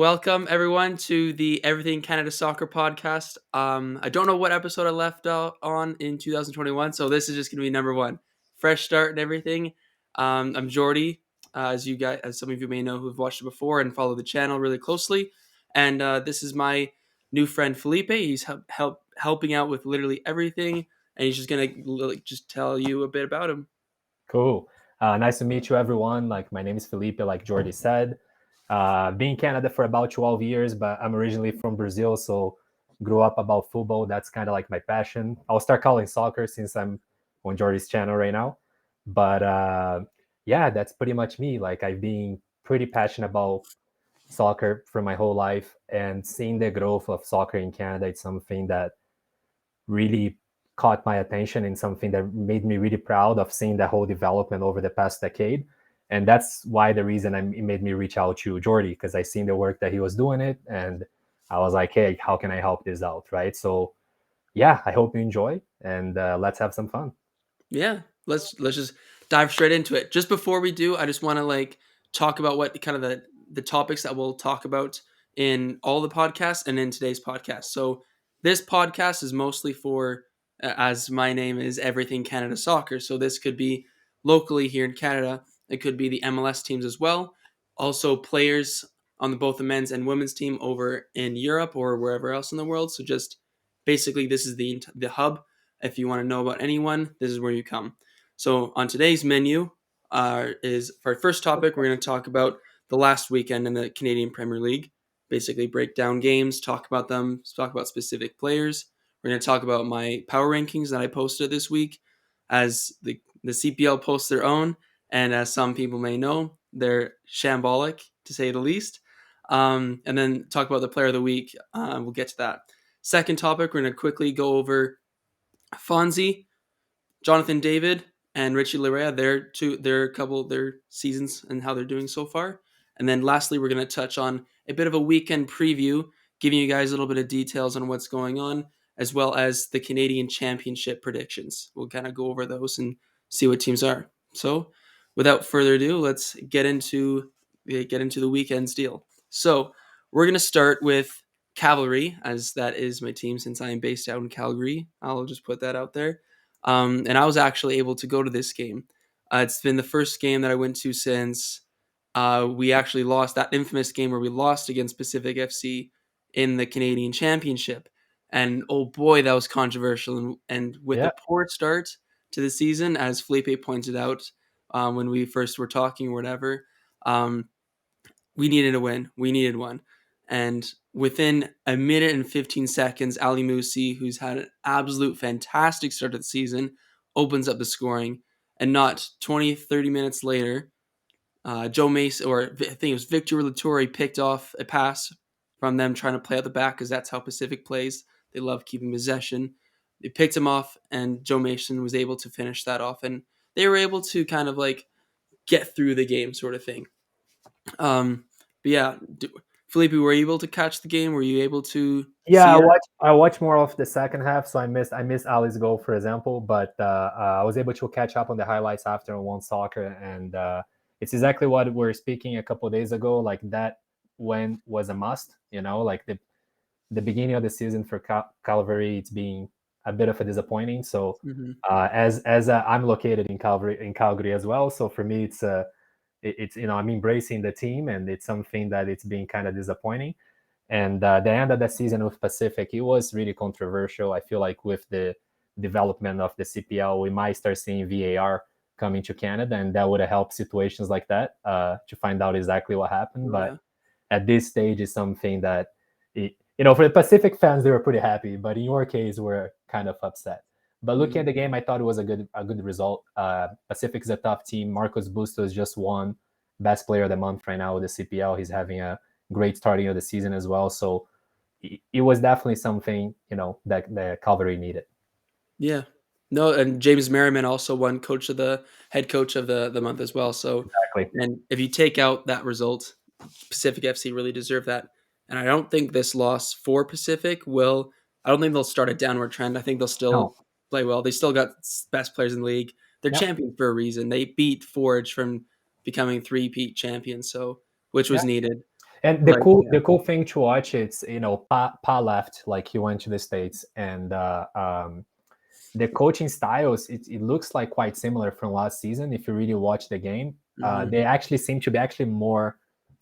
welcome everyone to the Everything Canada Soccer podcast. I don't know what episode I left out on in 2021, so this is just going to be number one. Fresh start and everything. I'm Jordy, as some of you may know who've watched it before and follow the channel really closely. And this is my new friend Felipe. He's helping out with literally everything, and he's just going to just tell you a bit about him. Cool. Nice to meet you, everyone. My name is Felipe, like Jordy said. Been in Canada for about 12 years, but I'm originally from Brazil, so grew up about football. That's kind of like my passion. I'll start calling soccer since I'm on Jordy's channel right now. But yeah, that's pretty much me. I've been pretty passionate about soccer for my whole life, and seeing the growth of soccer in Canada, it's something that really caught my attention and something that made me really proud of seeing the whole development over the past decade. And that's why the reason it made me reach out to Jordy, because I seen the work that he was doing it, and I was like, hey, how can I help this out, right? So yeah, I hope you enjoy, and let's have some fun. Yeah, let's just dive straight into it. Just before we do, I just want to talk about what kind of the topics that we'll talk about in all the podcasts and in today's podcast. So this podcast is mostly for, as my name is Everything Canada Soccer. So this could be locally here in Canada. It could be the MLS teams as well. Also players on both the men's and women's team over in Europe or wherever else in the world. So just basically, this is the hub. If you want to know about anyone, this is where you come. So on today's menu is for our first topic, we're going to talk about the last weekend in the Canadian Premier League. Basically, break down games, talk about them, talk about specific players. We're going to talk about my power rankings that I posted this week, as the CPL posts their own, and as some people may know, they're shambolic to say the least. And then talk about the player of the week. We'll get to that. Second topic, we're going to quickly go over Fonzie, Jonathan David, and Richie Larea, their seasons and how they're doing so far. And then lastly, we're going to touch on a bit of a weekend preview, giving you guys a little bit of details on what's going on, as well as the Canadian Championship predictions. We'll kind of go over those and see what teams are. So, without further ado, let's get into the weekend's deal. So, we're going to start with Cavalry, as that is my team since I am based out in Calgary. I'll just put that out there. And I was actually able to go to this game. It's been the first game that I went to since we actually lost that infamous game where we lost against Pacific FC in the Canadian Championship. And oh boy, that was controversial. And with Yeah. a poor start to the season, as Felipe pointed out when we first were talking or whatever, um, we needed a win. We needed one. And within a minute and 15 seconds, Ali Musi, who's had an absolute fantastic start of the season, opens up the scoring. And not 20, 30 minutes later, Joe Mason, or I think it was Victor Latore, picked off a pass from them trying to play out the back because that's how Pacific plays. They love keeping possession. They picked him off, and Joe Mason was able to finish that off. And they were able to kind of get through the game, sort of thing. But yeah, Felipe, were you able to catch the game? Were you able to Yeah, see it? I watched more of the second half, so I missed Ali's goal, for example, but I was able to catch up on the highlights after on One Soccer, and it's exactly what we were speaking a couple of days ago. Like that win was a must, like the beginning of the season for Calvary, it's being a bit of a disappointing. So Mm-hmm. as I'm located in Calgary as well, so for me it's I'm embracing the team, and it's something that it's been kind of disappointing. And the end of the season with Pacific, it was really controversial. I feel like with the development of the CPL, we might start seeing VAR coming to Canada, and that would have helped situations like that to find out exactly what happened. Oh But yeah. at this stage, is something that, for the Pacific fans, they were pretty happy, but in your case, we're kind of upset. But looking Mm-hmm. at the game, I thought it was a good result. Pacific is a tough team. Marcos Bustos just won Best Player of the Month right now with the CPL. He's having a great starting of the season as well. So it was definitely something that the Calvary needed. Yeah. No, and James Merriman also won head coach of the month as well. So, Exactly. and if you take out that result, Pacific FC really deserved that. And I don't think this loss for Pacific will. I don't think they'll start a downward trend. I think they'll No. still play well. They still got best players in the league. They're Yeah. champions for a reason. They beat Forge from becoming three-peat champions, so which Yeah. was needed. And Like, the cool thing to watch, it's Pa left, like he went to the States, and the coaching styles, it looks like quite similar from last season. If you really watch the game, mhm, they actually seem to be actually more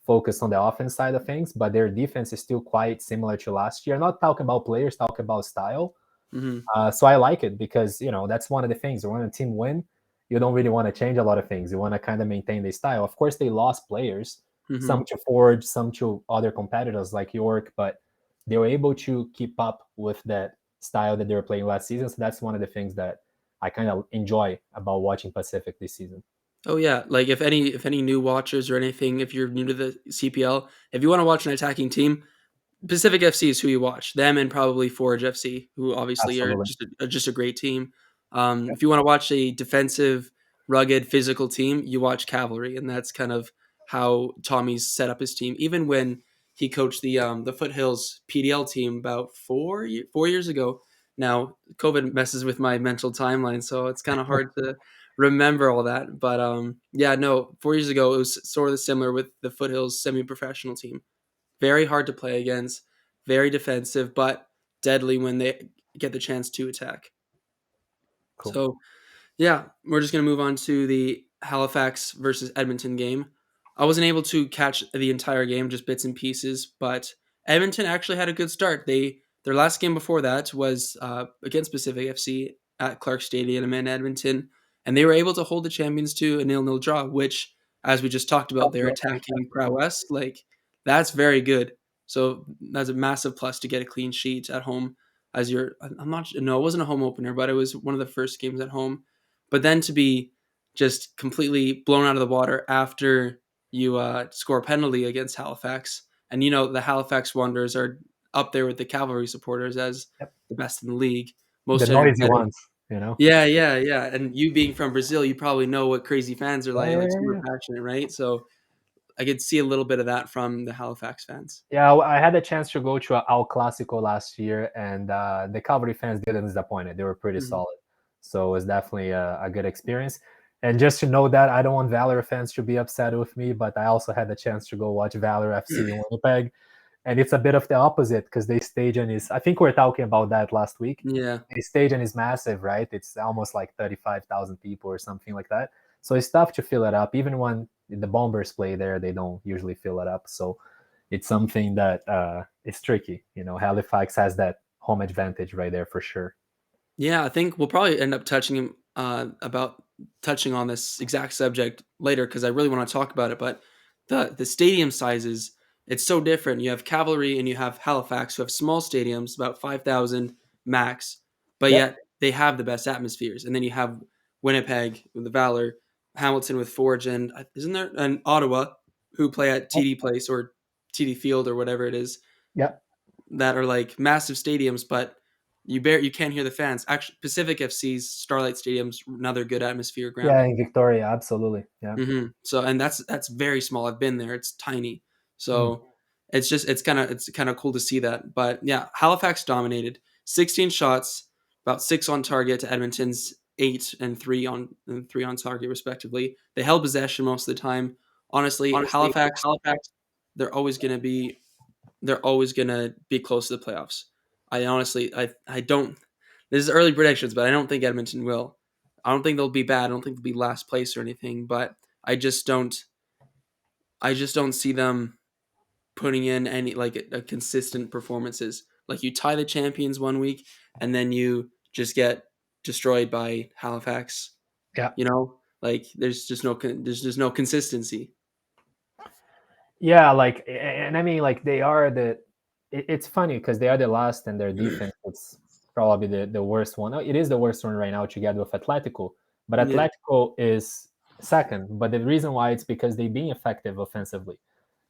focused on the offense side of things, but their defense is still quite similar to last year. Not talking about players, talking about style. mhm, So I like it because that's one of the things. When a team win, you don't really want to change a lot of things. You want to kind of maintain the style. Of course, they lost players, mhm. some to Forge, some to other competitors like York, but they were able to keep up with that style that they were playing last season. So that's one of the things that I kind of enjoy about watching Pacific this season. Oh yeah, like if any new watchers or anything, if you're new to the CPL, if you wanna watch an attacking team, Pacific FC is who you watch. Them and probably Forge FC, who obviously are Absolutely. just a great team. Yep. If you wanna watch a defensive, rugged, physical team, you watch Cavalry, and that's kind of how Tommy's set up his team. Even when he coached the Foothills PDL team about 4 years ago. Now, COVID messes with my mental timeline, so it's kinda hard to remember all that, but, yeah, no, 4 years ago, it was sort of similar with the Foothills semi-professional team. Very hard to play against, very defensive, but deadly when they get the chance to attack. Cool. So, yeah, we're just gonna move on to the Halifax versus Edmonton game. I wasn't able to catch the entire game, just bits and pieces, but Edmonton actually had a good start. Their last game before that was against Pacific FC at Clark Stadium in Edmonton, and they were able to hold the champions to a 0-0 draw, which, as we just talked about, their attacking prowess, like that's very good. So that's a massive plus to get a clean sheet at home. As you're, I'm not, no, it wasn't a home opener, but it was one of the first games at home. But then to be just completely blown out of the water after you score a penalty against Halifax, and the Halifax Wanderers are up there with the Cavalry supporters as Yep. the best in the league. The Most noisy energetic. ones. Yeah, yeah, yeah. And you being from Brazil, you probably know what crazy fans are Yeah, like yeah, super yeah. passionate, right? So I could see a little bit of that from the Halifax fans. Yeah, I had a chance to go to Al Clasico last year, and the Cavalry fans didn't disappoint. They were pretty Mhm. solid. So it was definitely a good experience. And just to know that, I don't want Valor fans to be upset with me, but I also had the chance to go watch Valor FC in Winnipeg. And it's a bit of the opposite because the stadium is, I think we were talking about that last week. Yeah. The stadium is massive, right? It's almost like 35,000 people or something like that. So it's tough to fill it up. Even when the Bombers play there, they don't usually fill it up. So it's something that is tricky. Halifax has that home advantage right there for sure. Yeah, I think we'll probably end up touching on this exact subject later because I really want to talk about it. But the stadium sizes, it's so different. You have Cavalry and you have Halifax, who have small stadiums, about 5,000 max, but Yep. yet they have the best atmospheres. And then you have Winnipeg with the Valor, Hamilton with Forge, and isn't there an Ottawa who play at TD Place or TD Field or whatever it is, Yep. that are like massive stadiums, but you can't hear the fans. Actually, Pacific FC's Starlight Stadium's another good atmosphere Yeah, ground. in Victoria, absolutely. Yeah. So, and that's very small. I've been there. It's tiny. Mm. So it's kind of cool to see that. But yeah, Halifax dominated. 16 shots, about 6 on target to Edmonton's 8 and 3 on target respectively. They held possession most of the time. Honestly, Halifax, they're always going to be they're always gonna be close to the playoffs. I honestly, I don't. This is early predictions, but I don't think Edmonton will. I don't think they'll be bad. I don't think they'll be last place or anything. But I just don't. I just don't see them putting in any like a consistent performances. Like you tie the champions one week, and then you just get destroyed by Halifax. Yeah. Like there's just no consistency. Yeah, like, and I mean, like, they are it's funny because they are the last, and their defense is probably the worst one. It is the worst one right now together with Atletico, but Yeah. Atletico is second. But the reason why it's because they're being effective offensively,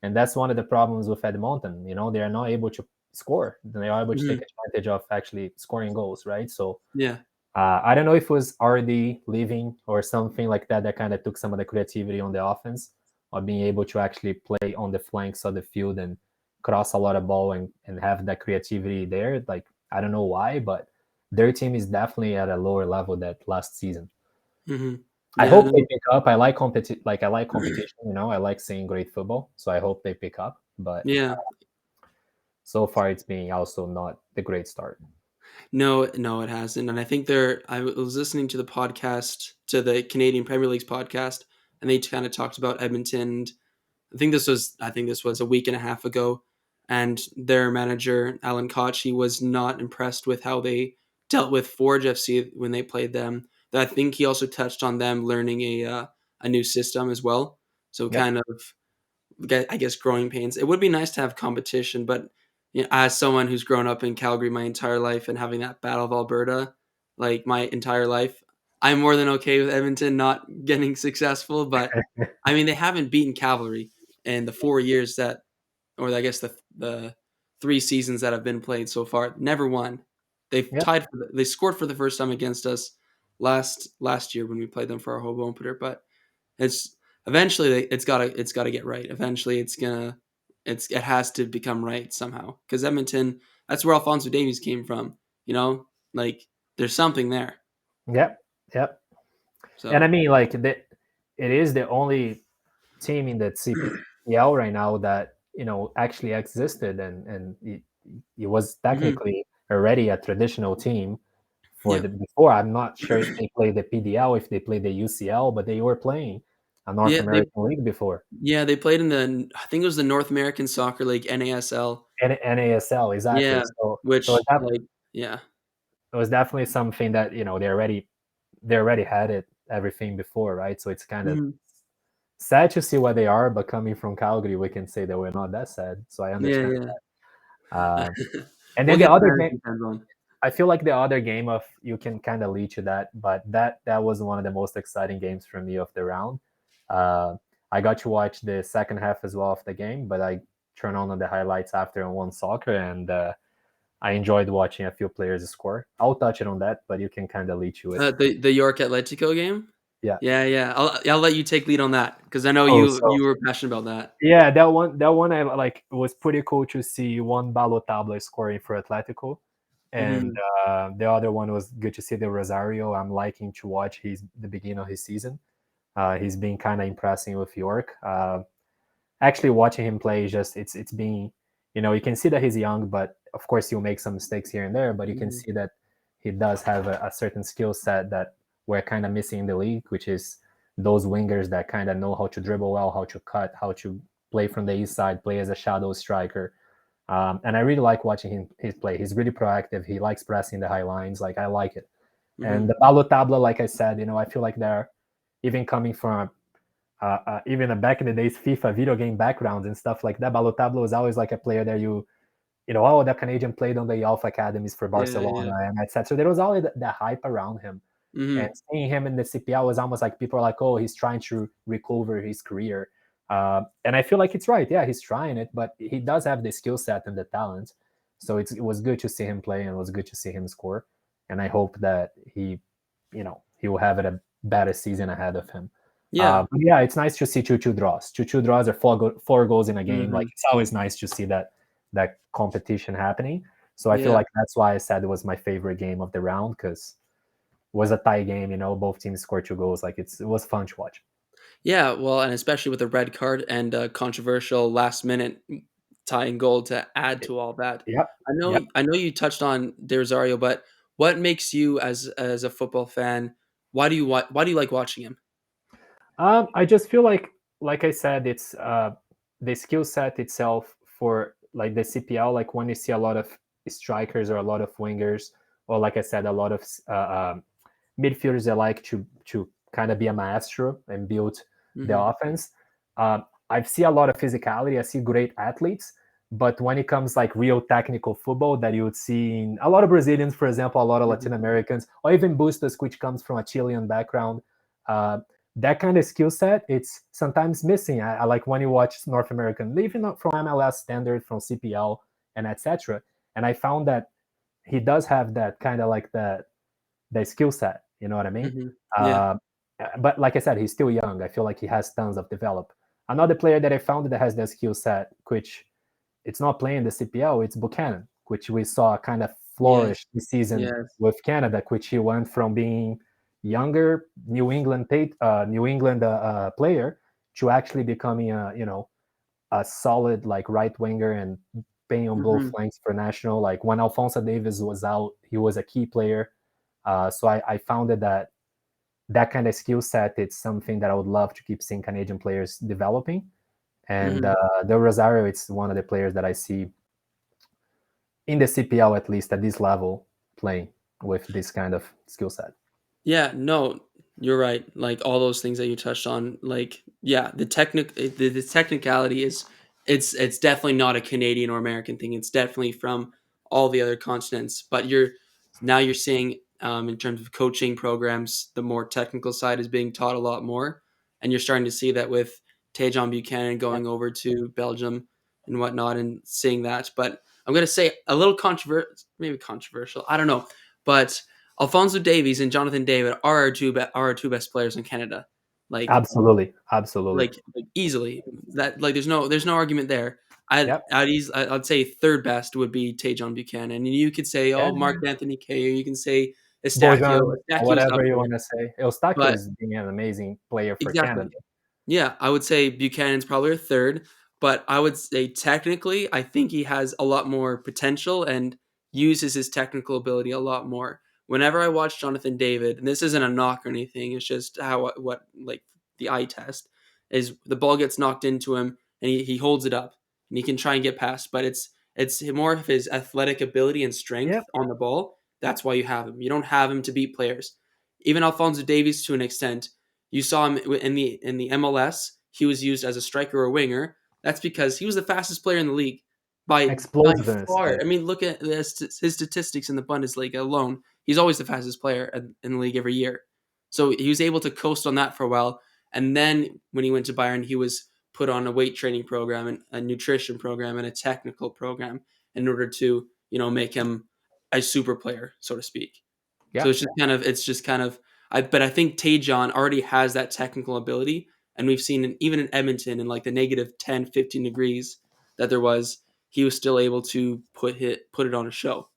and that's one of the problems with Edmonton. They are not able to score. They are able to take Mhm. advantage of actually scoring goals, right? So Yeah. I don't know if it was RD leaving or something like that that kind of took some of the creativity on the offense, or being able to actually play on the flanks of the field and cross a lot of ball and have that creativity there. Like, I don't know why, but their team is definitely at a lower level that last season. I Yeah. hope they No. pick up. I like competition. I like competition. I like seeing great football. So I hope they pick up. but Yeah. so far it's been also not the great start. No, no, it hasn't. And I think I was listening to the podcast, to the Canadian Premier League's podcast, and they kind of talked about Edmonton. I think this was a week and a half ago, and their manager Alan Koch, he was not impressed with how they dealt with Forge FC when they played them. I think he also touched on them learning a new system as well. So Yep. kind of, I guess, growing pains. It would be nice to have competition, but as someone who's grown up in Calgary my entire life and having that Battle of Alberta like my entire life, I'm more than okay with Edmonton not getting successful. But I mean, they haven't beaten Cavalry in the 4 years that, or I guess the 3 seasons that have been played so far. Never won. They've Yep. tied. They scored for the first time against us last year when we played them for our home opener, but it's eventually it's gotta get right. Eventually, it has to become right somehow because Edmonton. That's where Alfonso Davies came from. Like there's something there. Yep. Yep. And I So mean, like it is the only team in the CPL right now that actually existed, and it was mhm. technically already a traditional team for Yeah, the before. I'm not sure if they played the PDL, if they played the UCL, but they were playing a North yeah, American league before. they played in the I think it was the North American Soccer League NASL. And NASL, exactly. Yeah, So which like yeah. it was definitely something that they already had it everything before, right? So it's kind of Mhm. sad to see what they are, but coming from Calgary, we can say that we're not that sad. So I Yeah, understand. yeah. Uh, and We'll then the get other there as game, we time on. I feel like the other game of you can kind of lead to that, but that was one of the most exciting games for me of the round. Uh, I got to watch the second half as well of the game, but I turned on the highlights after on One Soccer, and I enjoyed watching a few players score. I'll touch it on that, but you can kind of lead to it. The York Atletico game? Yeah. Yeah, yeah. I'll let you take lead on that because I know Oh, you so were passionate about that. yeah, that one I like. It was pretty cool to see one Balotabla scoring for Atletico, and Mhm. the other one was good to see the Rosario. I'm liking to watch the beginning of his season. He's been kind of impressing with York. Actually, watching him play is just it's being, you can see that he's young, but of course he'll make some mistakes here and there. But you can Mhm. see that he does have a certain skill set that we're kind of missing in the league, which is those wingers that kind of know how to dribble well, how to cut, how to play from the east side, play as a shadow striker. And I really like watching his play. He's really proactive. He likes pressing the high lines. Like I like it. And Mhm. the Paulo Tabla, like I said, I feel like they're even coming from even back in the days FIFA video game backgrounds and stuff like that. Balotablo was always like a player that oh, the Canadian played on the Alpha Academies for Yeah, Barcelona yeah. and etc. So there was always that hype around him. And Mhm. seeing him in the CPL was almost like people are like, oh, he's trying to recover his career. And I feel like it's right. Yeah, he's trying it, but he does have the skill set and the talent. So it was good to see him play and it was good to see him score. And I hope that he will have a better season ahead of him. Yeah. But yeah, it's nice to see 2-2 draws. 2-2 draws are four goals in a game. Like Mhm. it's always nice to see that competition happening. So I feel Yeah. like that's why I said it was my favorite game of the round because it was a tie game. Both teams scored 2 goals. Like it was fun to watch. Yeah, well, and especially with a red card and a controversial last minute tying goal to add to all that. Yep. Yep. I know you touched on De Rosario, but what makes you as a football fan, why do you like watching him? I just feel like I said, it's the skill set itself for like the CPL. Like when you see a lot of strikers or a lot of wingers, or like I said, a lot of midfielders that like to kind of be a maestro and build the Mhm. offense. I see a lot of physicality. I see great athletes, but when it comes like real technical football that you would see in a lot of Brazilians, for example, a lot of Mhm. Latin Americans, or even Bustos, which comes from a Chilean background, uh, that kind of skill set, it's sometimes missing. I like when you watch North American, even not from MLS standard, from CPL and etc. And I found that he does have that kind of like the skill set. You know what I mean? Mhm. Yeah. Uh, but like I said, he's still young. I feel like he has tons of develop. Another player that I found that has that skill set, which it's not playing the CPL, it's Buchanan, which we saw kind of Yes. flourish this season Yes. with Canada, which he went from being younger New England player to actually becoming a solid like right winger and playing on both Hmm. flanks for national. Like when Alphonso Davies was out, he was a key player. So I found it that that kind of skill set, it's something that I would love to keep seeing Canadian players developing. And Hmm. Del Rosario, it's one of the players that I see in the CPL, at least at this level, playing with this kind of skill set. Yeah, no, you're right. Like all those things that you touched on, like yeah, the technicality is it's definitely not a Canadian or American thing. It's definitely from all the other continents. But you're seeing in terms of coaching programs, the more technical side is being taught a lot more, and you're starting to see that with Tejan Buchanan going over to Belgium and whatnot, and seeing that. But I'm gonna say a little maybe controversial. I don't know, but Alphonso Davies and Jonathan David are our two best players in Canada. Like Absolutely, absolutely. like easily. That like there's no argument there. Yep. I'd say third best would be Tejan Buchanan. And you could say, Yeah. oh, Mark Anthony Kay, or you can say Estacio. Bojan, Estacio's up whatever you there. want to say. Eustáquio But is being an amazing player for exactly. Canada. Yeah, I would say Buchanan's probably a third, but I would say technically, I think he has a lot more potential and uses his technical ability a lot more. Whenever I watch Jonathan David, and this isn't a knock or anything, it's just how what like the eye test is the ball gets knocked into him and he holds it up and he can try and get past, but it's more of his athletic ability and strength Yep. on the ball. That's why you have him. You don't have him to beat players. Even Alfonso Davies to an extent, you saw him in the MLS. He was used as a striker or a winger. That's because he was the fastest player in the league by Explosiveness. far. Like, I mean, look at his statistics in the Bundesliga alone. He's always the fastest player in the league every year. So he was able to coast on that for a while. And then when he went to Bayern, he was put on a weight training program and a nutrition program and a technical program in order to make him a super player, so to speak. So yeah. it's just kind of but I think Tajon already has that technical ability, and we've seen even in Edmonton in like the negative 10, 15 degrees that there was, he was still able to put it on a show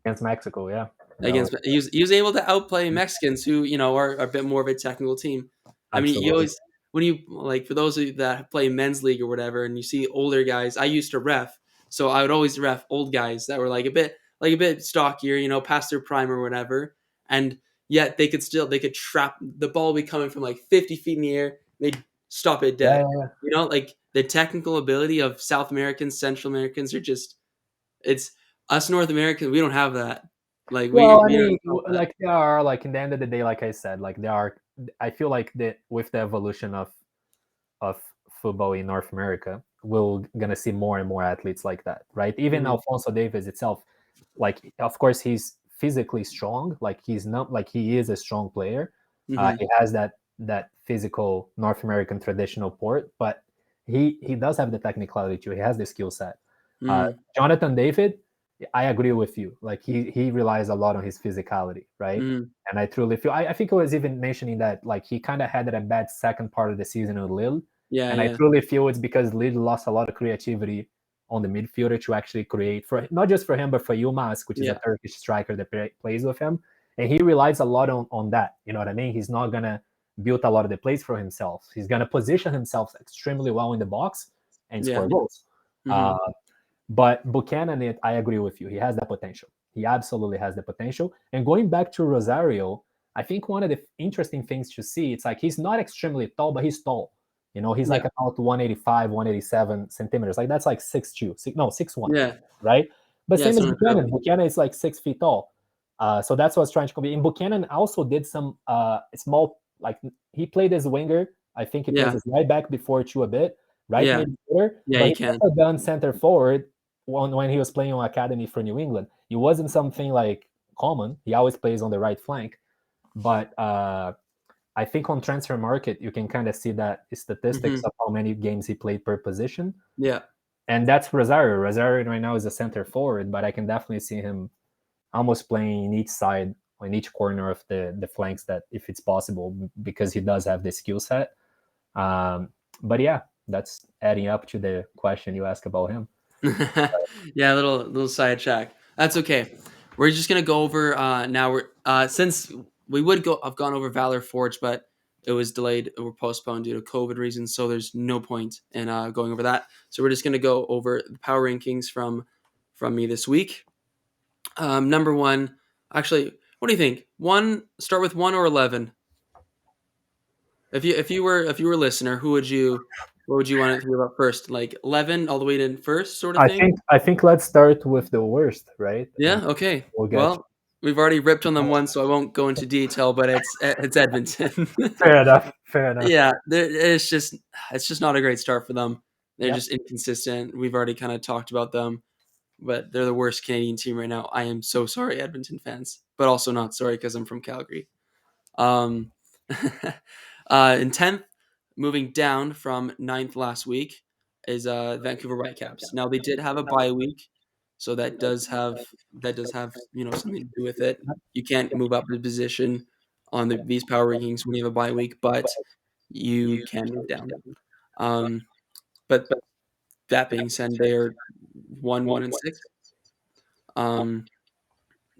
Against Mexico, yeah. That was against. He was able to outplay Mexicans who are a bit more of a technical team. I mean, you absolutely. always when you like for those of you that play men's league or whatever, and you see older guys. I used to ref, so I would always ref old guys that were like a bit stockier, past their prime or whatever, and yet they could trap the ball would be coming from like 50 feet in the air. They'd stop it Yeah, dead. yeah, yeah. Like the technical ability of South Americans, Central Americans are just it's us North Americans. We don't have that. Like Well, I we don't mean, have that. like there are like in the end of the day, like I said, like there are. I feel like that with the evolution of football in North America, we're gonna see more and more athletes like that, right? Even Mhm, Alfonso Davis itself, like of course he's physically strong, like he's not like he is a strong player. mhm. He has that physical North American traditional port, but he does have the technicality too. He has the skill set. Mhm. Jonathan David, I agree with you. Like he relies a lot on his physicality, right? Mhm. And I truly feel. I think I was even mentioning that like he kind of had a bad second part of the season with Lille, Yeah, and I yeah. truly feel it's because Lille lost a lot of creativity on the midfielder to actually create for not just for him but for Yilmaz, which is a Yeah. Turkish striker that plays with him, and he relies a lot on that. You know what I mean? He's not gonna build a lot of the plays for himself. He's gonna position himself extremely well in the box and Yeah. score goals. Uh, Mhm. but Buchanan, I agree with you. He has the potential. He absolutely has the potential. And going back to Rosario, I think one of the interesting things to see, it's like he's not extremely tall, but he's tall. You know, he's Yeah. like about 185, 187 centimeters. Like that's like 6'2", no, 6'1", Yeah. right? But Yeah, same as someone Buchanan. curly. Buchanan is like 6 feet tall. So that's what I was trying to compete. And Buchanan also did some small, like he played as a winger. I think he plays Yeah. as right back before too a bit, right Yeah. midfielder, Yeah, but you he's can. also done center forward when he was playing on academy for New England. It wasn't something like common. He always plays on the right flank, but I think on transfer market you can kind of see that statistics Mhm. of how many games he played per position, Yeah. and that's Rosario. Rosario right now is a center forward, but I can definitely see him almost playing in each side on each corner of the flanks that if it's possible because he does have the skill set. But yeah, that's adding up to the question you asked about him. Yeah, little sidetrack. That's okay. We're just gonna go over now. We're since we would go have gone over Valor Forge, but it was delayed or postponed due to COVID reasons. So there's no point in going over that. So we're just going to go over the power rankings from me this week. Number one, actually, what do you think? Start with 1 or 11. If you were a listener, what would you want to hear about first? Like 11 all the way to first, sort of thing. I think let's start with the worst, right? Yeah. And Okay. we'll get Well, we've already ripped on them once, so I won't go into detail. But it's Edmonton. fair enough. Fair enough. Yeah, it's just not a great start for them. They're Yep. just inconsistent. We've already kind of talked about them, but they're the worst Canadian team right now. I am so sorry, Edmonton fans, but also not sorry because I'm from Calgary. Um, in 10th, moving down from 9th last week, is Vancouver Whitecaps. Now they did have a bye week, so that does have something to do with it. You can't move up a position on these power rankings when you have a bye week, but you can move down. Um, but that being said, they are 1-1-6. Um,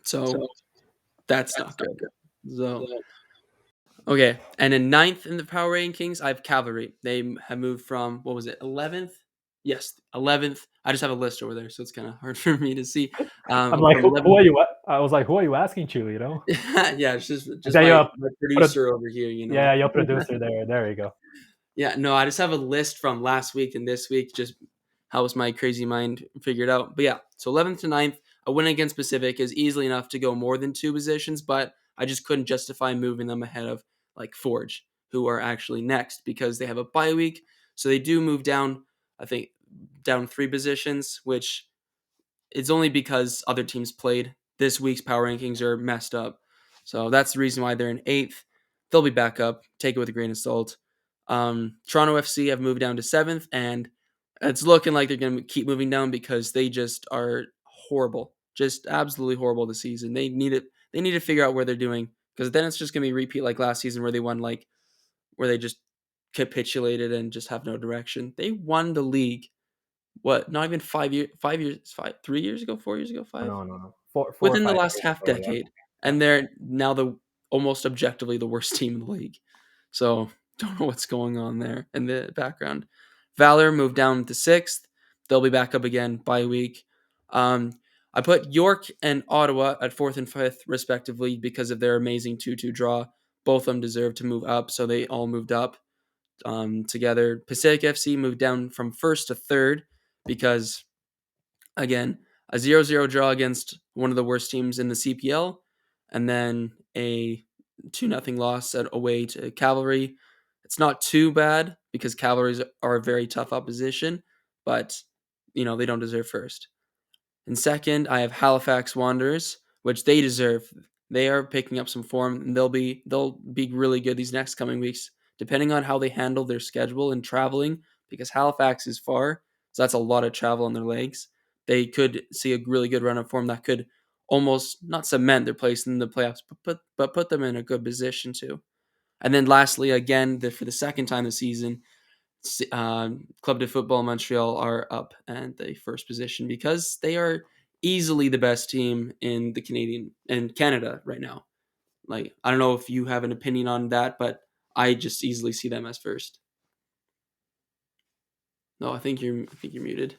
so that's not good. So okay, and in 9th in the power rankings, I have Cavalry. They have moved from what was it, 11th? Yes, 11th. I just have a list over there, so it's kind of hard for me to see. I'm like, From who 11th. are you? I was like, who are you asking to? You know? Yeah, it's just Is just that my your my pro- producer over here. yeah, your producer there? There you go. Yeah, no, I just have a list from last week and this week, just how was my crazy mind figured out. But yeah, so 11th to 9th, a win against Pacific is easily enough to go more than two positions, but I just couldn't justify moving them ahead of like Forge, who are actually next because they have a bye week. So they do move down, I think, down three positions, which it's only because other teams played. This week's power rankings are messed up. So that's the reason why they're in 8th. They'll be back up. Take it with a grain of salt. Toronto FC have moved down to 7th, and it's looking like they're going to keep moving down because they just are horrible. Just absolutely horrible this season. They need to figure out where they're doing because then it's just going to be repeat like last season where they won where they just capitulated and just have no direction. They won the league what? Not even 3 years ago, 4 years ago, Oh, five? no, no, no. 4 or Within the 5 last years half ago. Yeah. decade, Yeah. and they're now the almost objectively the worst team in the league. So don't know what's going on there in the background. Valor moved down to 6th. They'll be back up again by week. Um, I put York and Ottawa at 4th and 5th respectively because of their amazing 2-2 draw. Both of them deserve to move up, so they all moved up together. Pacific FC moved down from 1st to 3rd because, again, a 0-0 draw against one of the worst teams in the CPL, and then a 2-0 loss away to Cavalry. It's not too bad because Cavalries are a very tough opposition, but they don't deserve first. And second, I have Halifax Wanderers, which they deserve. They are picking up some form, and they'll be really good these next coming weeks, depending on how they handle their schedule and traveling. Because Halifax is far, so that's a lot of travel on their legs. They could see a really good run of form that could almost not cement their place in the playoffs, but put them in a good position too. And then lastly, again, for the second time this season, Club de Football Montreal are up at the first position because they are easily the best team in the Canadian and Canada right now. Like, I don't know if you have an opinion on that, but I just easily see them as first. No, I think you're muted.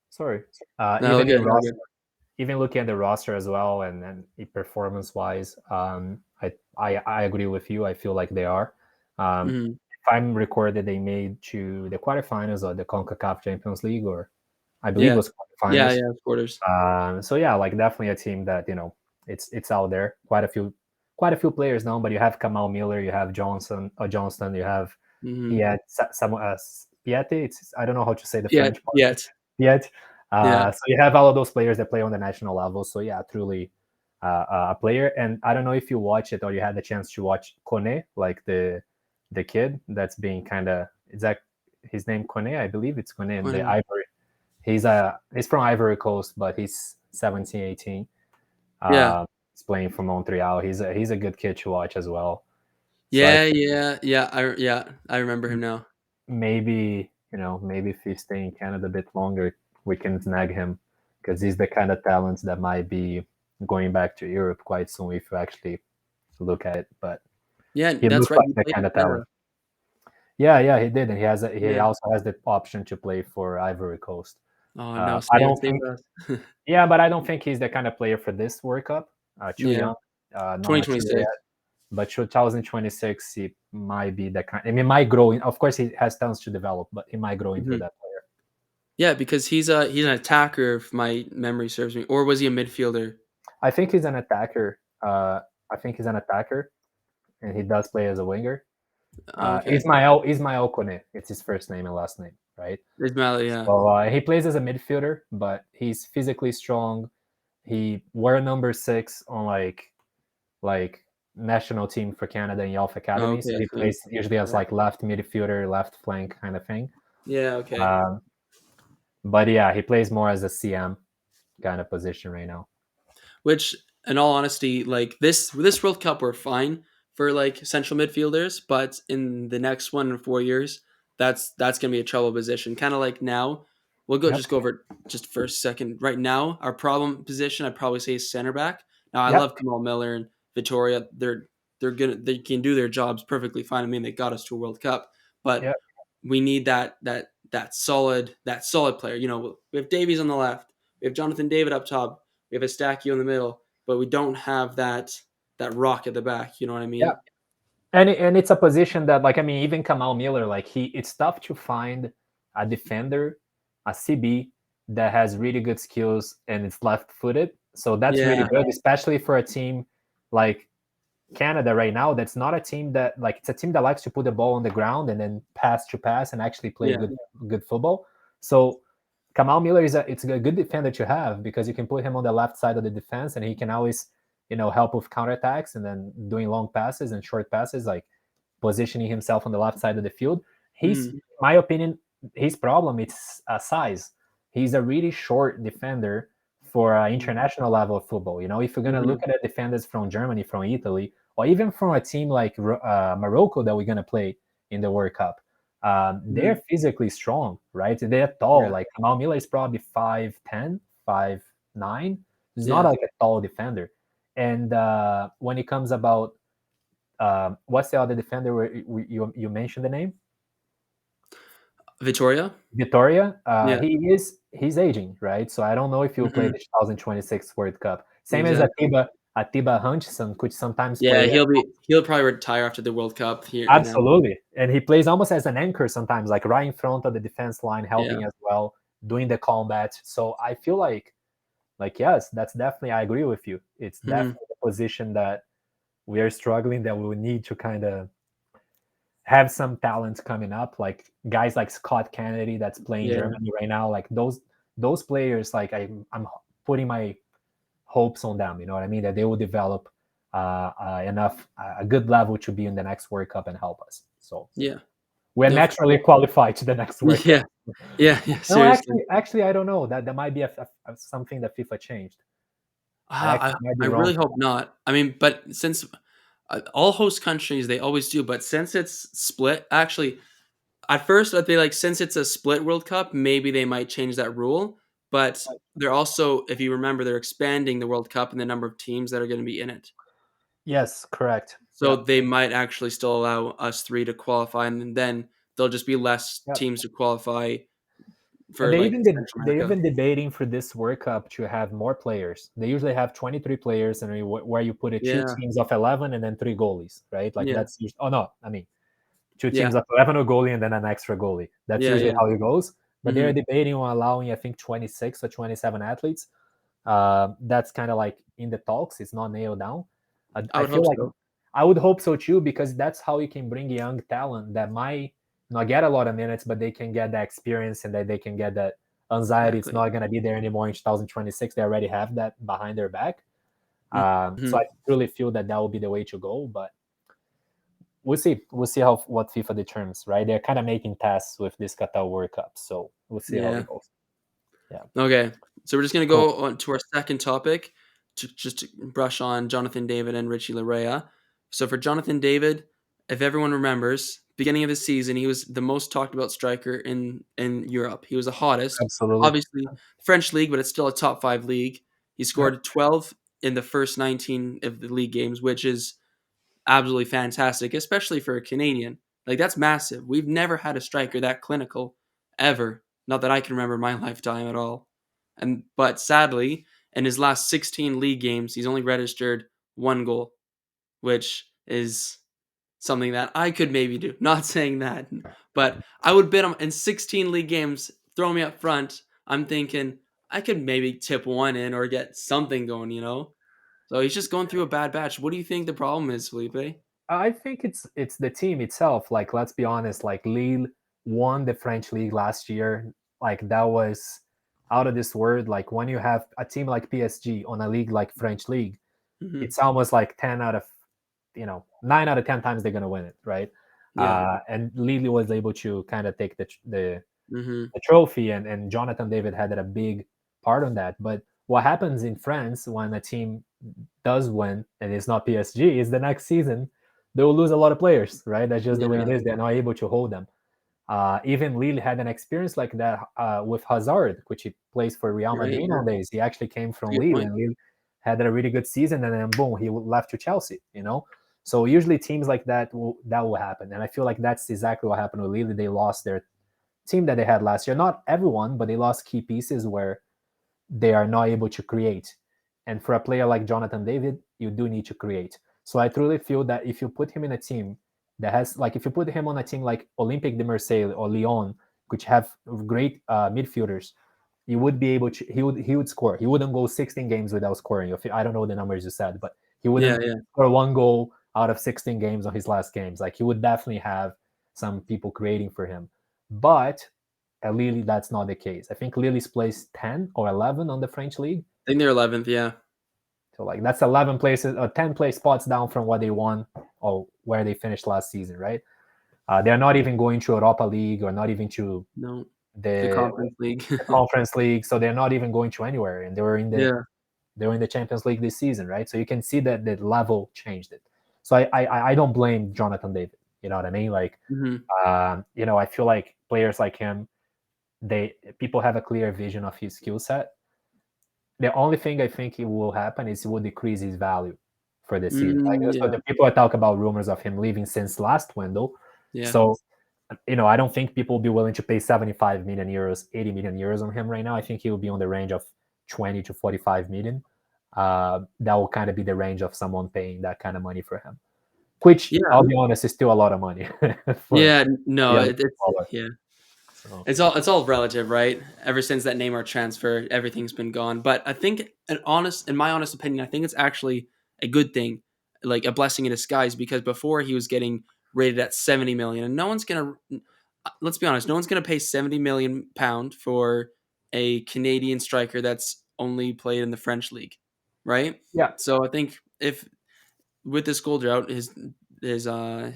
Sorry. No, Even in good, roster, good. even looking at the roster as well, and then performance wise, I agree with you. I feel like they are. Hmm. If I'm recorded, they made to the quarterfinals of the CONCACAF Champions League, or I believe it Yeah, was yeah, quarterfinals. yeah. Quarters. So yeah, like definitely a team that it's out there. Quite a few players now, but you have Kamal Miller, you have Johnston, you have Hmm. Piet, some Piet. I don't know how to say the Yeah, French part. yet. Piet. Yeah. So you have all of those players that play on the national level. So yeah, truly a player. And I don't know if you watch it or you had the chance to watch Kone, like the kid that's being kind of is that his name Kone? I believe it's Kone in the When- Ivory. He's from Ivory Coast, but he's 17, 18. Yeah. He's playing for Montreal. He's a good kid to watch as well. So I Yeah, think yeah, yeah. I remember him now. maybe if he stay in Canada a bit longer, we can snag him because he's the kind of talent that might be going back to Europe quite soon if you actually look at it. But Yeah, He that's looks right. like He that played kind in of Canada. talent. Yeah, yeah, he did, and he Yeah. also has the option to play for Ivory Coast. Oh no, I same don't same think, for us. yeah, but I don't think he's the kind of player for this World Cup. Too Yeah. young, not mature 2026. yet. But 2026, he might be the kind. I mean, might grow. Of course, he has tons to develop, but he might grow into Mhm. that player. Yeah, because he's an attacker if my memory serves me, or was he a midfielder? I think he's an attacker. I think he's an attacker, and he does play as a winger. Okay. Ismael Kone. It's his first name and last name, right? Ismail, yeah. So he plays as a midfielder, but he's physically strong. He wore number 6 on like national team for Canada in Youth Academy. So Okay, he so plays usually as yeah. like left midfielder, left flank kind of thing. Yeah, okay. Um, but yeah, he plays more as a CM kind of position right now. Which, in all honesty, like this World Cup, we're fine for like central midfielders, but in the next 1 in 4 years, that's gonna be a trouble position. Kind of like now, we'll go Yep. just go over it just for a second. Right now, our problem position, I'd probably say is center back. Now, I Yep. love Kamal Miller and Vittoria. They can do their jobs perfectly fine. I mean, they got us to a World Cup, but Yep. we need that solid player. You know, we have Davies on the left, we have Jonathan David up top, we have Estacio in the middle, but we don't have that rock at the back. You know what I mean? Yep. And it's a position that, like, I mean, even Kamal Miller, like, it's tough to find a defender, a CB that has really good skills and it's left-footed. So that's really Yeah, good, especially for a team like Canada right now. That's not a team that, like, it's a team that likes to put the ball on the ground and then pass to pass and actually play yeah, good football. So Kamal Miller it's a good defender to have because you can put him on the left side of the defense and he can always, help with counterattacks and then doing long passes and short passes, like positioning himself on the left side of the field. He's, mm, in my opinion, his problem is size. He's a really short defender for international level of football. If you're gonna mm-hmm. look at the defenders from Germany, from Italy, or even from a team like Morocco that we're gonna play in the World Cup, Mm-hmm. they're physically strong, right? They're tall. Yeah, Like Kamal Miller is probably 5'10", 5'9". He's not yeah. like a tall defender. And when it comes about what's the other defender where you mentioned the name? Vittoria. Vittoria. Yeah, He's aging, right? So I don't know if he'll play hmm the 2026 World Cup. Same as exactly. Atiba Hutchinson, could sometimes Yeah, play. he'll probably retire after the World Cup here. Absolutely, and he plays almost as an anchor sometimes, like right in front of the defense line, Yeah. helping as well, doing the combat. So I feel like yes, that's definitely. I agree with you. It's hmm definitely a position that we are struggling, that we will need to kind of have some talent coming up, like guys like Scott Kennedy that's playing Yeah. Germany right now. Like those players, like I'm putting my hopes on them. You know what I mean? That they will develop enough a good level to be in the next World Cup and help us. So Yeah. we're No. naturally qualified to the next World Cup. Yeah. Yeah. Yeah. No, Seriously. actually, I don't know. That might be something that FIFA changed. I Ah, actually might I be wrong. really hope not. I mean, but since all host countries, they always do, but since it's split, actually, at first I'd be like, since it's a split World Cup, maybe they might change that rule. But they're also, if you remember, they're expanding the World Cup and the number of teams that are going to be in it. Yes, correct. So Yep. they might actually still allow us three to qualify, and then there'll just be less Yep. teams to qualify And for like Central they America. even debating for this World Cup to have more players. They usually have 23 players, and where you put it two Yeah, teams of 11 and then three goalies, right? Like yeah, that's oh no, I mean two yeah, teams of 11 a goalie and then an extra goalie. That's yeah, usually yeah. how it goes. But they're hmm debating on allowing, I think, 26 or 27 athletes. That's kind of like in the talks. It's not nailed down. I I would feel hope like so. I would hope so too, because that's how you can bring young talent that might not get a lot of minutes, but they can get that experience and that they can get that anxiety. It's Exactly. not going to be there anymore in 2026. They already have that behind their back. So hmm I really feel that will be the way to go. But we'll see. We'll see how what FIFA determines. Right? They're kind of making tests with this Qatar World Cup, so we'll see how Yeah. it goes. Yeah. Okay. So we're just gonna Cool. go on to our second topic to brush on Jonathan David and Richie Larea. So for Jonathan David, if everyone remembers, beginning of the season, he was the most talked about striker in Europe. He was the hottest. Absolutely. Obviously, French league, but it's still a top 5 league. He Yep. scored 12 in the first 19 of the league games, which is absolutely fantastic, especially for a Canadian. Like that's massive. We've never had a striker that clinical ever. Not that I can remember in my lifetime at all. And but sadly, in his last 16 league games, he's only registered one goal, which is something that I could maybe do. Not saying that, but I would bet him in 16 league games, throw me up front. I'm thinking I could maybe tip one in or get something going. So he's just going through a bad batch. What do you think the problem is, Felipe? I think it's the team itself. Like, let's be honest. Like, Lille won the French league last year. Like, that was out of this world. Like, when you have a team like PSG on a league like French league, Hmm. it's almost like 9 out of 10 times they're gonna win it, right? Yeah. And Lille was able to kind of take Hmm. the trophy, and Jonathan David had a big part on that. But what happens in France when a team does win and it's not PSG is the next season they will lose a lot of players, right? That's just the way it Yeah. is. They're not able to hold them. Even Lille had an experience like that with Hazard, which he plays for Real Right. Madrid Yeah. nowadays. He actually came That's a from good Lille, point. and Lille had a really good season, and then boom, he left to Chelsea. So usually teams like that will happen, and I feel like that's exactly what happened with Lille. They lost their team that they had last year. Not everyone, but they lost key pieces where they are not able to create. And for a player like Jonathan David, you do need to create. So I truly feel that if you put him in a team that has, like, if you put him on a team like Olympique de Marseille or Lyon, which have great midfielders, he would be able to. He would score. He wouldn't go 16 games without scoring. I don't know the numbers you said, but he Yeah. wouldn't Yeah. score one goal out of 16 games on his last games. Like, he would definitely have some people creating for him. But at Lille, that's not the case. I think Lille's placed 10 or 11 on the French league. I think they're 11th. Yeah. So, like, that's 11 places or 10 place spots down from what they won or where they finished last season, right? They're not even going to Europa League or not even to No. The the, Conference League. the Conference League. So they're not even going to anywhere, and Yeah. they were in the Champions League this season, right? So you can see that the level changed it. So I don't blame Jonathan David. You know what I mean? Like, Hmm. I feel like players like him, they people have a clear vision of his skill set. The only thing I think it will happen is it will decrease his value for the season. Like, so Yeah. the people are talk about rumors of him leaving since last window. Yeah. So I don't think people will be willing to pay 75 million euros, 80 million euros on him right now. I think he will be on the range of 20 to 45 million. That will kind of be the range of someone paying that kind of money for him, which Yeah. I'll be honest is still a lot of money for Yeah. a No. young It's footballer. yeah. So It's all relative, right? Ever since that Neymar transfer, everything's been gone. But I think, in my honest opinion, I think it's actually a good thing, like a blessing in disguise, because before he was getting rated at 70 million, and no one's gonna. Let's be honest, no one's gonna pay 70 million pound for a Canadian striker that's only played in the French league, right? yeah, So I think if with this goal drought, his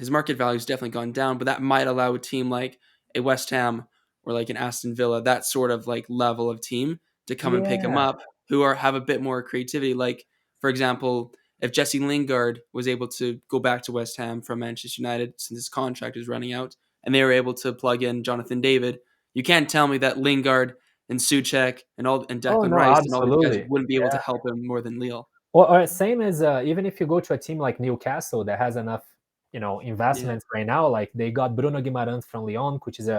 market value's definitely gone down, but that might allow a team like a West Ham or like an Aston Villa, that sort of like level of team, to come and pick him yeah. up, who have a bit more creativity. Like, for example, if Jesse Lingard was able to go back to West Ham from Manchester United since his contract is running out, and they were able to plug in Jonathan David, you can't tell me that Lingard and Suchek and Oh Declan no, Rice and all these guys absolutely. wouldn't be able to Yeah. help him more than Lille. Or same as even if you go to a team like Newcastle that has enough, Yeah, investments right now. Like, they got Bruno Guimarães from Lyon, which is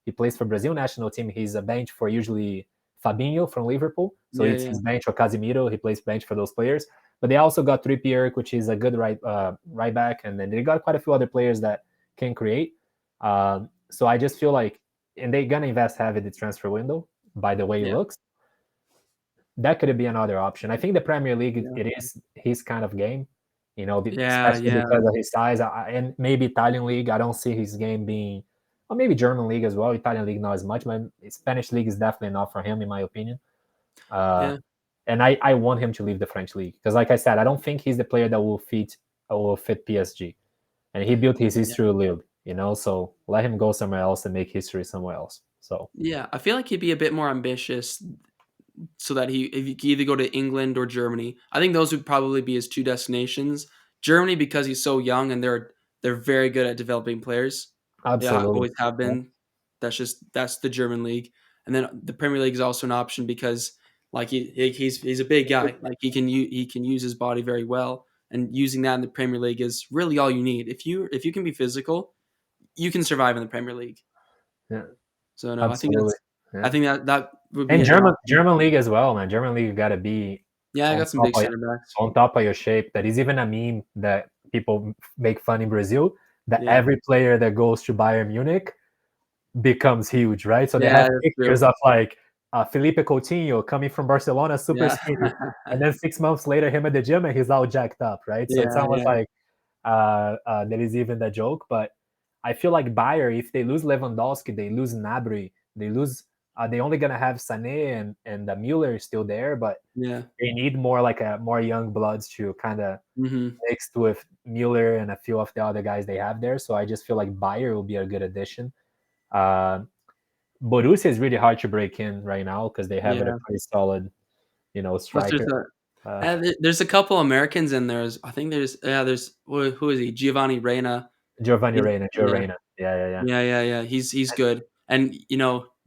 he plays for Brazil national team. He's a bench for usually Fabinho from Liverpool. So yeah, it's yeah, his bench, or Casemiro. He plays bench for those players. But they also got Trippier, which is a good right back, and then they got quite a few other players that can create. So I just feel like, and they're gonna invest heavy the transfer window by the way it yeah, looks. That could be another option. I think the Premier League, yeah, it is his kind of game, yeah, especially yeah. because of his size. And maybe Italian league, I don't see his game being, or maybe German league as well. Italian league not as much, but Spanish league is definitely not for him, in my opinion. Uh, Yeah. and I want him to leave the French league because, like I said, I don't think he's the player that will fit PSG. And he built his Yeah. history with Lille, So let him go somewhere else and make history somewhere else. So Yeah, I feel like he'd be a bit more ambitious so that if he could either go to England or Germany. I think those would probably be his two destinations. Germany because he's so young and they're very good at developing players. They absolutely, always have yeah. been. That's the German league. And then the Premier League is also an option because like he's a big guy. Like he can use his body very well. and using that in the Premier League is really all you need. If you can be physical, you can survive in the Premier League. Yeah, So no, absolutely. I Yeah. think that would be And an option. German league as well, man. German league, you gotta be Yeah, I on got some top big of center backs. your shape. That is even a meme that people make fun in Brazil, that Yeah, every player that goes to Bayern Munich becomes huge, right? So they yeah, have that's true. pictures of like Felipe Coutinho coming from Barcelona, super Yeah, skinny, and then 6 months later, him at the gym and he's all jacked up, right? So it's yeah, almost yeah, like there is even that joke. But I feel like Bayern, if they lose Lewandowski, they lose Gnabry, they lose. They only gonna have Sané and Mueller still there, but yeah. they need more like a more young bloods to kind of Hmm. mixed with Mueller and a few of the other guys they have there. So I just feel like Bayer will be a good addition. Uh, Borussia is really hard to break in right now because they have a Yeah. pretty solid, Plus, striker. Uh, there's a couple Americans in there. I think there's who is he? Giovanni Reina. Giovanni He's, Reina, Joe yeah, Reina. Yeah, yeah, yeah. yeah. He's good. And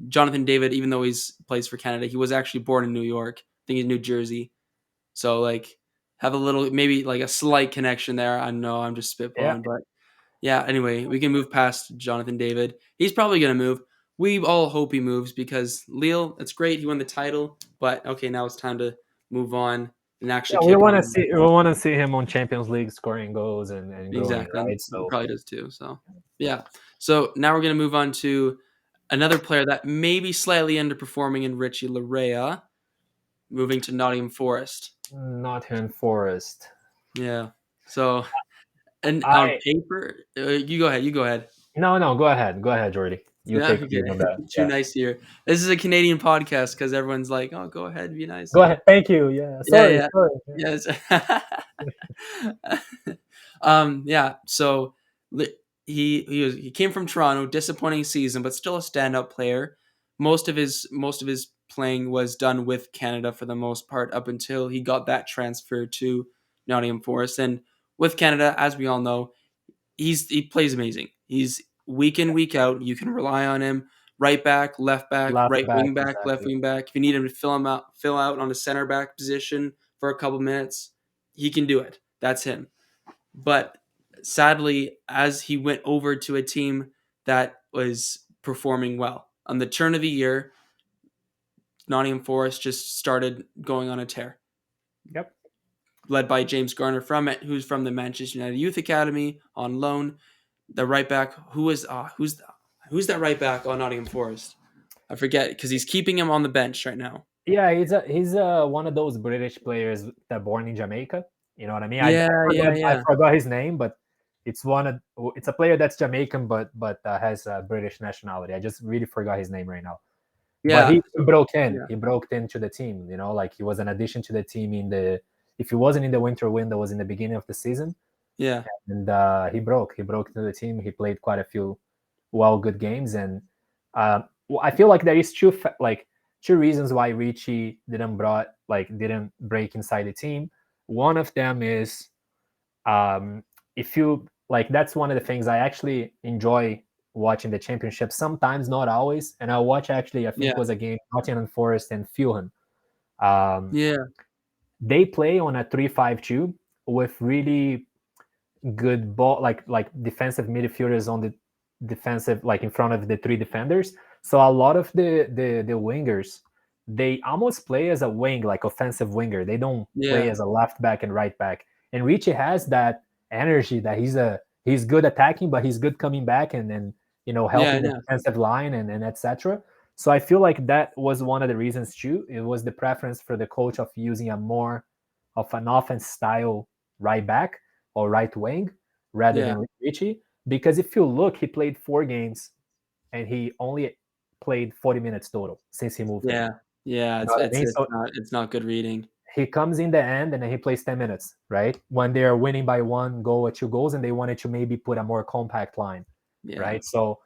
Jonathan David, even though he's plays for Canada, he was actually born in New York. I think he's New Jersey. So like, have a little maybe like a slight connection there. I know I'm just Yeah. spitballing, but yeah. Anyway, we can move past Jonathan David. He's probably gonna move. We all hope he moves because Lille, it's great. He won the title, but okay, now it's time to move on and actually Yeah, we kick want to on. see him on Champions League scoring goals and growing, Exactly, and right? he So probably does too. So yeah. So now we're gonna move on to another player that may be slightly underperforming in Richie Larea, moving to Nottingham Forest. Nottingham Forest. Yeah. So and on I paper, you go ahead. You go ahead. no, go ahead, Jordy. You Yeah. take Okay. lead on that. Too Yeah, nice here. This is a Canadian podcast because everyone's like, "Oh, go ahead, be nice." go Yeah. ahead. Thank you. Yeah, Yeah. sorry, Yeah. sorry. Yes. Yeah. So he came from Toronto, disappointing season, but still a standout player. Most of his playing was done with Canada for the most part up until he got that transfer to Nottingham Forest. And with Canada, as we all know, he plays amazing. He's week in, week out. You can rely on him. Right back, Left right back, wing back, left exactly. wing back. If you need him to fill out on a center back position for a couple minutes, he can do it. That's him. But sadly, as he went over to a team that was performing well on the turn of the year, Nottingham Forest just started going on a tear, Yep. led by James Garner from it, who's from the Manchester United Youth Academy on loan. The right back, who's that right back on Nottingham Forest? I forget because he's keeping him on the bench right now. Yeah, he's one of those British players that born in Jamaica. You know what I mean? Yeah, yeah, I yeah, forgot his name, but it's a player that's Jamaican but has a British nationality. I just really forgot his name right now. But yeah, he broke in. yeah, He broke into the team. Like he was an addition to the team in the. If he wasn't in the winter window, was in the beginning of the season, yeah, and he broke into the team. He played quite a few good games, and I feel like there is two reasons why Richie didn't break inside the team. One of them is if you like, that's one of the things I actually enjoy watching the championship. Sometimes, not always, and I watch actually. I think yeah, was a game Nottingham Forest and Fulham. Um, yeah, they play on a 3-5-2 with really good ball like defensive midfielders on the defensive, like in front of the three defenders. So a lot of the wingers, they almost play as a wing, like offensive winger. They don't play yeah, as a left back and right back. And Richie has that energy that he's good attacking, but he's good coming back and yeah, helping the yeah, defensive line and etc. So I feel like that was one of the reasons too. It was the preference for the coach of using a more of an offense style right back or right wing rather yeah, than Richie. Because if you look, he played 4 games and he only played 40 minutes total since he moved there. yeah, yeah. You know It's what I it's mean? it's So not good reading. he comes in the end and then he plays 10 minutes, right? When they're winning by 1 goal or 2 goals and they wanted to maybe put a more compact line, Yeah, right? So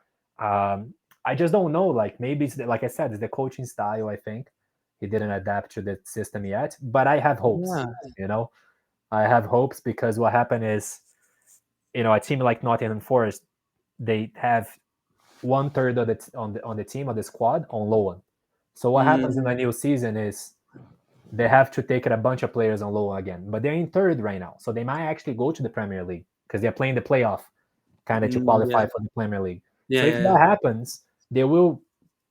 I just don't know. Like maybe like I said, it's the coaching style. I think he didn't adapt to the system yet, but I have hopes. yeah, You know, I have hopes because what happened is, a team like Nottingham Forest, they have 1/3 on the team of the squad on loan. So what happens mm, in a new season is they have to take a bunch of players on loan again. But they're in third right now, so they might actually go to the Premier League because they're playing the playoff kind of to qualify Yeah, for the Premier League. yeah, So if yeah, that happens, they will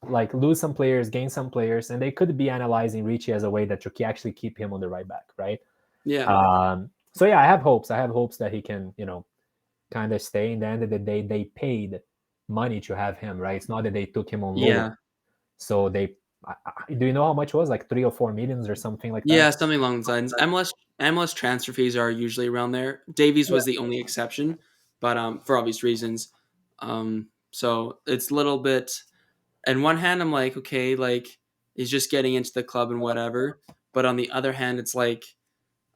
like lose some players, gain some players, and they could be analyzing Richie as a way that you can actually keep him on the right back, right? yeah, So yeah, I have hopes. I have hopes that he can, kind of stay. In the end of the day, they paid money to have him, right? It's not that they took him on loan. yeah. So do you know how much it was? Like 3 or 4 millions or something like that? Yeah, something along those lines. MLS transfer fees are usually around there. Davies Yeah. was the only exception, but for obvious reasons. So it's a little bit. On one hand, I'm like, okay, like he's just getting into the club and whatever. But on the other hand, it's like,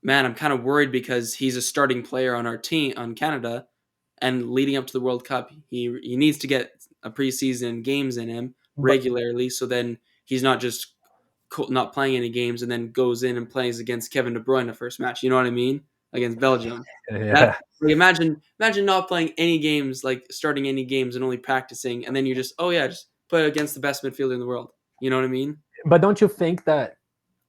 man, I'm kind of worried because he's a starting player on our team on Canada, and leading up to the World Cup, he needs to get a preseason games in him But regularly. So then he's not just not playing any games and then goes in and plays against Kevin De Bruyne the first match. You know what I mean? Against Belgium. That yeah, like imagine not playing any games, like starting any games and only practicing, and then you just just play against the best midfielder in the world. You know what I mean? but don't you think that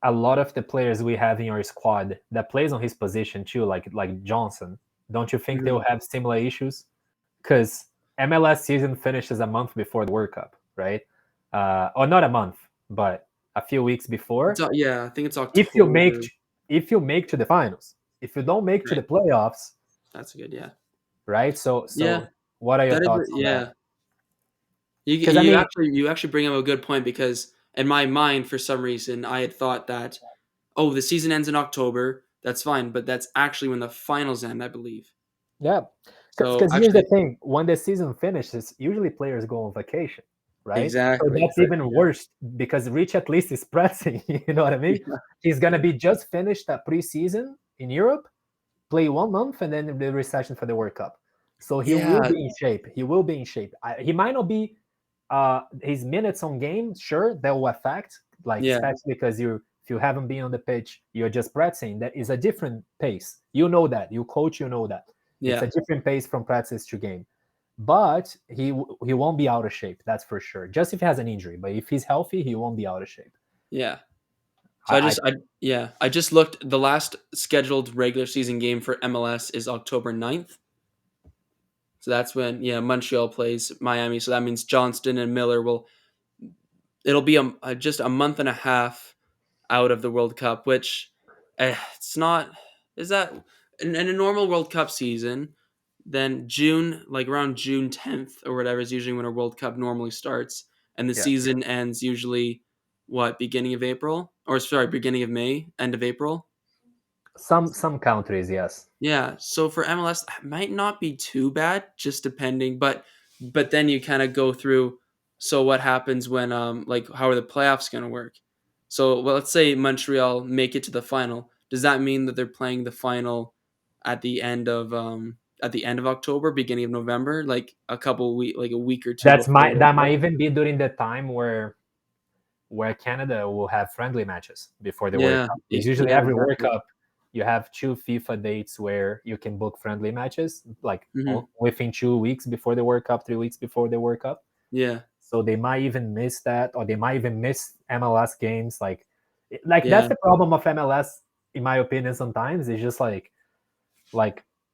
a lot of the players we have in our squad that plays on his position too, like Johnson, don't you think Mhm. they'll have similar issues? Because MLS season finishes a month before the World Cup, right? Or not a month, but a few weeks before. Yeah, I think it's If you make October. if you make to the finals, if you don't make to Right. the playoffs, That's a good. Yeah. right? So Yeah. what are your That is. thoughts on that? Yeah. You Because I you mean, actually you actually bring up a good point because in my mind, for some reason, I had thought that the season ends in October. That's fine, but that's actually when the finals end, I believe. yeah, So because here's the actually, thing: when the season finishes, usually players go on vacation, right? So exactly. that's even worse because Rich at least is pressing. You know what I mean? Yeah, He's gonna be just finished that preseason in Europe, play 1 month, and then the recession for the World Cup. So he will yeah, be in shape. He will be in shape. He might not be his minutes on game. Sure, that will affect, like yeah, especially because if you haven't been on the pitch, you're just practicing. That is a different pace. You know that. You coach. You know that. It's yeah, a different pace from practice to game. But he won't be out of shape. That's for sure. Just if he has an injury, but if he's healthy, he won't be out of shape. yeah. So I I just looked. The last scheduled regular season game for MLS is October 9th. So that's when Montreal plays Miami. So that means Johnston and Miller will. It'll be just a month and a half out of the World Cup, which it's not. Is that in a normal World Cup season? Then June, like around June 10th or whatever, is usually when a World Cup normally starts, and the yeah. season ends usually beginning of April, or sorry, beginning of May, end of April. Some countries, yes. Yeah, so for MLS, it might not be too bad, just depending. But then you kind of go through. So what happens when like how are the playoffs going to work? So well, let's say Montreal make it to the final. Does that mean that they're playing the final at the end of October, beginning of November, like like a week or two before? That might even be during the time where Canada will have friendly matches before the World Yeah, Cup. Because usually yeah, every World exactly. Cup, you have two FIFA dates where you can book friendly matches, like Hmm. within 2 weeks before the World Cup, 3 weeks before the World Cup. Yeah, So they might even miss that, or they might even miss MLS games. Like that's yeah, the problem of MLS, in my opinion. Sometimes it's just like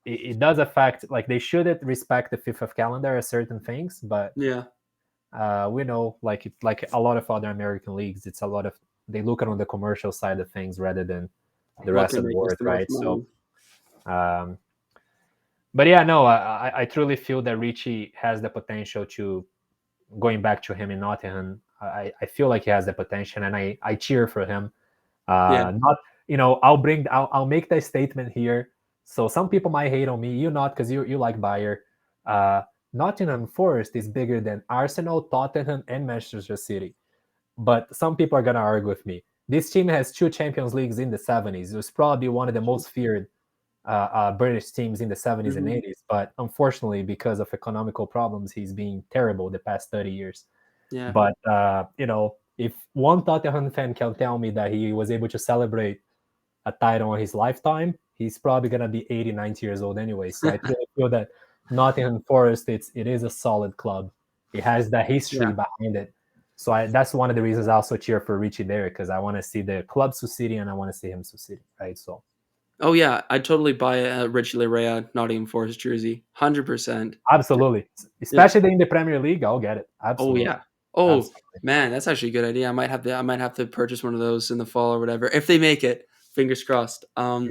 it does affect. Like they should respect the FIFA calendar as certain things, but yeah. we know like it's like a lot of other American leagues. It's a lot of they look at on the commercial side of things rather than the What rest can of the make us world, the most right? So, money? um, but yeah, no, I truly feel that Richie has the potential to going back to him in Nottingham. I feel like he has the potential, and I cheer for him. Yeah, Not I'll make that statement here. So some people might hate on me. You not because you like Bayer. Uh, Nottingham Forest is bigger than Arsenal, Tottenham, and Manchester City. But some people are gonna argue with me. This team has two Champions Leagues in the 70s. It was probably one of the most feared British teams in the 70s and hmm 80s. But unfortunately, because of economical problems, he's been terrible the past 30 years. yeah, But if one Tottenham fan can tell me that he was able to celebrate a title in his lifetime, he's probably gonna be 80, 90 years old anyway. So I truly feel that Nottingham Forest, it is a solid club. It has the history yeah, behind it. So that's one of the reasons I also cheer for Richie there, because I want to see the club succeed and I want to see him succeed, right? So Oh yeah, I'd totally buy a Richie Larea Nottingham Forest jersey, 100%. absolutely, Yeah. especially in the Premier League, I'll get it. Oh Absolutely, yeah. Oh absolutely. man, that's actually a good idea. I might have to purchase one of those in the fall or whatever if they make it. Fingers crossed. Yeah.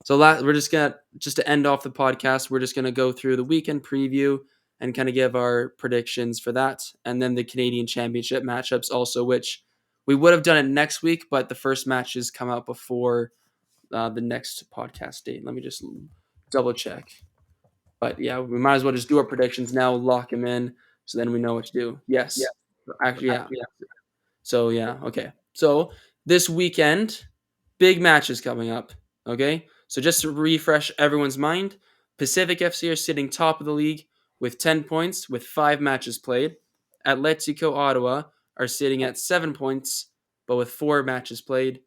So we're just to end off the podcast. We're just gonna go through the weekend preview and kind of give our predictions for that, and then the Canadian Championship matchups also, which we would have done it next week, but the first matches come out before the next podcast date. Let me just double check. But yeah, we might as well just do our predictions now, lock them in, so then we know what to do. Yes, actually, yeah. So yeah, okay. So this weekend, big matches coming up. Okay, so just to refresh everyone's mind, Pacific FC are sitting top of the league with 10 points with 5 matches played. Atletico Ottawa are sitting at 7 points, but with 4 matches played.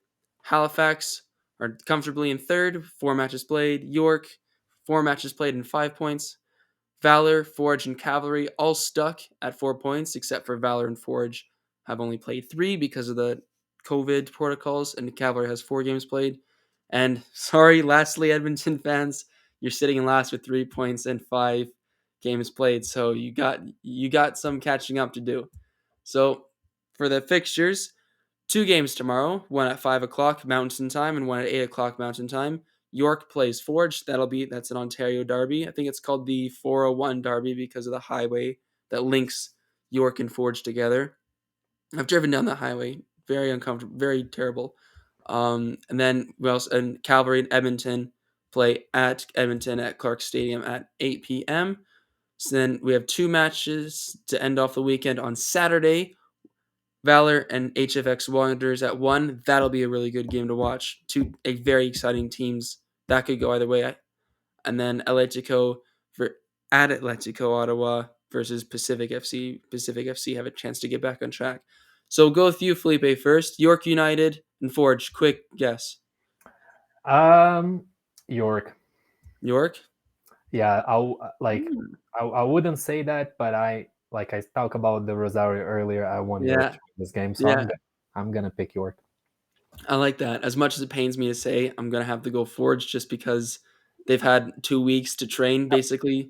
Halifax are comfortably in third, 4 matches played. York, 4 matches played and 5 points. Valor, Forge, and Cavalry all stuck at 4 points, except for Valor and Forge have only played 3 because of the COVID protocols, and Cavalry has 4 games played. And sorry, lastly, Edmonton fans, you're sitting in last with 3 points and 5 games played. So you got some catching up to do. So for the fixtures, 2 games tomorrow, one at 5 o'clock Mountain Time and one at 8 o'clock Mountain Time. York plays Forge. That's an Ontario derby. I think it's called the 401 Derby because of the highway that links York and Forge together. I've driven down that highway. Very uncomfortable, very terrible. And then Cavalry and Edmonton play at Edmonton at Clark Stadium at 8 p.m. So then we have 2 matches to end off the weekend on Saturday. Valor and HFX Wanderers at 1. That'll be a really good game to watch. Two very exciting teams. That could go either way. And then Atletico Ottawa versus Pacific FC. Pacific FC have a chance to get back on track. So go with you, Felipe, first. York United and Forge. Quick guess. Um, York. York? Yeah, Hmm. I wouldn't say that, but I talked about the Rosario earlier. I want York Yeah. to win this game, so Yeah. I'm gonna pick York. I like that. As much as it pains me to say, I'm going to have to go Forge just because they've had 2 weeks to train, basically.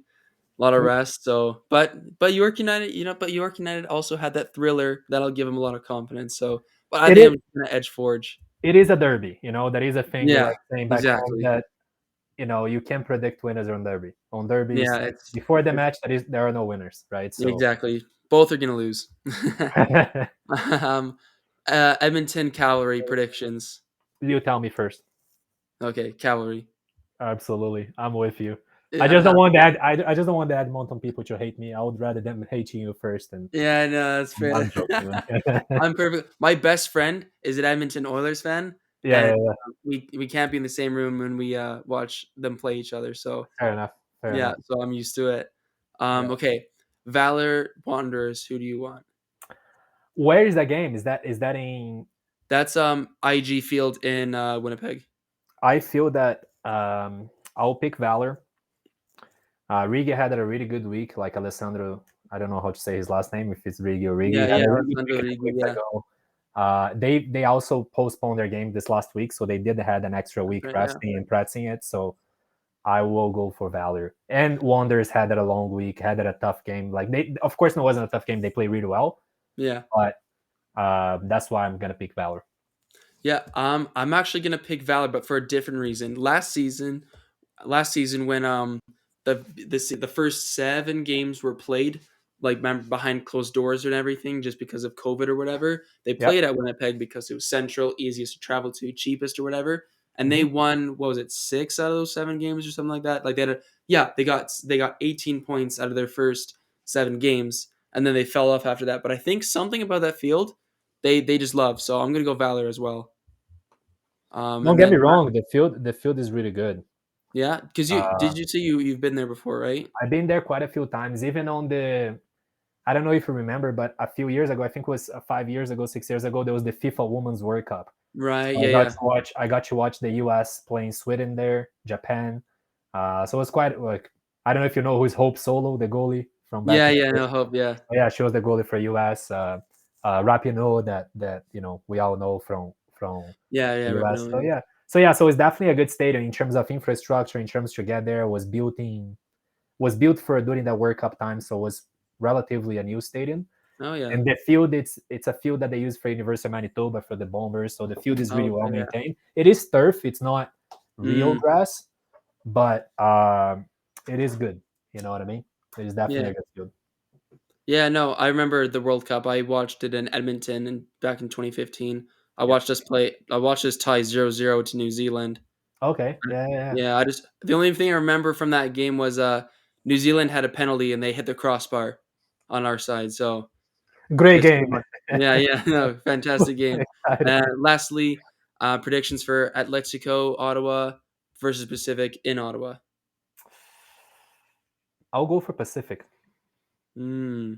A lot of rest. So, but York United, but York United also had that thriller that'll give them a lot of confidence. So, but I It think is I'm going to edge Forge. it is a derby, that is a thing we Yeah, like saying back home, exactly. that you can predict winners on derby. On derbies, Yeah, it's before the it's match, there are no winners, right? So exactly. Both are going to lose. um, Edmonton Cavalry predictions. you tell me first. Okay, Cavalry. Absolutely, I'm with you. I just Yeah, don't want that. I just don't want the Edmonton people to hate me. I would rather them hating you first. And yeah, no, that's I'm fair. joking. Man. I'm perfect. My best friend is an Edmonton Oilers fan, Yeah, and yeah, yeah. we can't be in the same room when we watch them play each other. So Fair enough. Fair yeah, enough. so I'm used to it. Yeah. Okay, Valor Wanderers. Who do you want? Where is that game? Is that in? That's IG Field in Winnipeg. I feel that I'll pick Valor. Riga had a really good week, like Alessandro. I don't know how to say his last name, if it's Rigi or Rigi. Yeah, Had yeah, a really good Alessandro week a few Righi. weeks Yeah, ago. They also postponed their game this last week, so they did had an extra that's week right. Yeah, resting and practicing it. So I will go for Valor. And Wanderers had a long week, had a tough game. Like of course, it wasn't a tough game. They played really well, yeah, but that's why I'm gonna pick Valor. yeah. I'm actually gonna pick Valor, but for a different reason. Last season when the first 7 games were played behind closed doors and everything just because of COVID or whatever. They Yep. played at Winnipeg because it was central, easiest to travel to, cheapest or whatever. And they Hmm. won, what was it, 6 out of those 7 games or something like that. Like they got 18 points out of their first 7 games, and then they fell off after that. But I think something about that field they just love. So I'm gonna go Valor as well. Don't And get me then wrong. The field is really good. yeah, because you Uh, did you say you've been there before, right? I've been there quite a few times, even on the. I don't know if you remember, but a few years ago, I think it was 5 years ago, 6 years ago, there was the FIFA Women's World Cup. Right. So Yeah. Yeah. I got to watch the U.S. playing Sweden there, Japan. So it was quite like, I don't know if you know who's Hope Solo, the goalie from back Yeah. in Yeah. the day. No hope. Yeah. Yeah, she was the goalie for U.S. Rapinoe that we all know from Yeah, yeah, the US. So Rapinoe. yeah, so it's definitely a good stadium in terms of infrastructure, in terms to get there. Was built for during the World Cup time, so it was relatively a new stadium. Oh yeah. And the field, it's a field that they use for University of Manitoba for the Bombers, so the field is really Oh well yeah. maintained. It is turf, it's not real Mm, grass, but it is good. You know what I mean? It is definitely yeah. a good field. Yeah, no, I remember the World Cup. I watched it in Edmonton and back in 2015. Yeah. I watched us tie 0-0 to New Zealand. Okay. Yeah. Yeah. Yeah. Yeah, the only thing I remember from that game was New Zealand had a penalty and they hit the crossbar on our side. So Great just game. yeah, yeah, no, fantastic game. Excited. Lastly, predictions for Atletico Ottawa versus Pacific in Ottawa. I'll go for Pacific. Mm,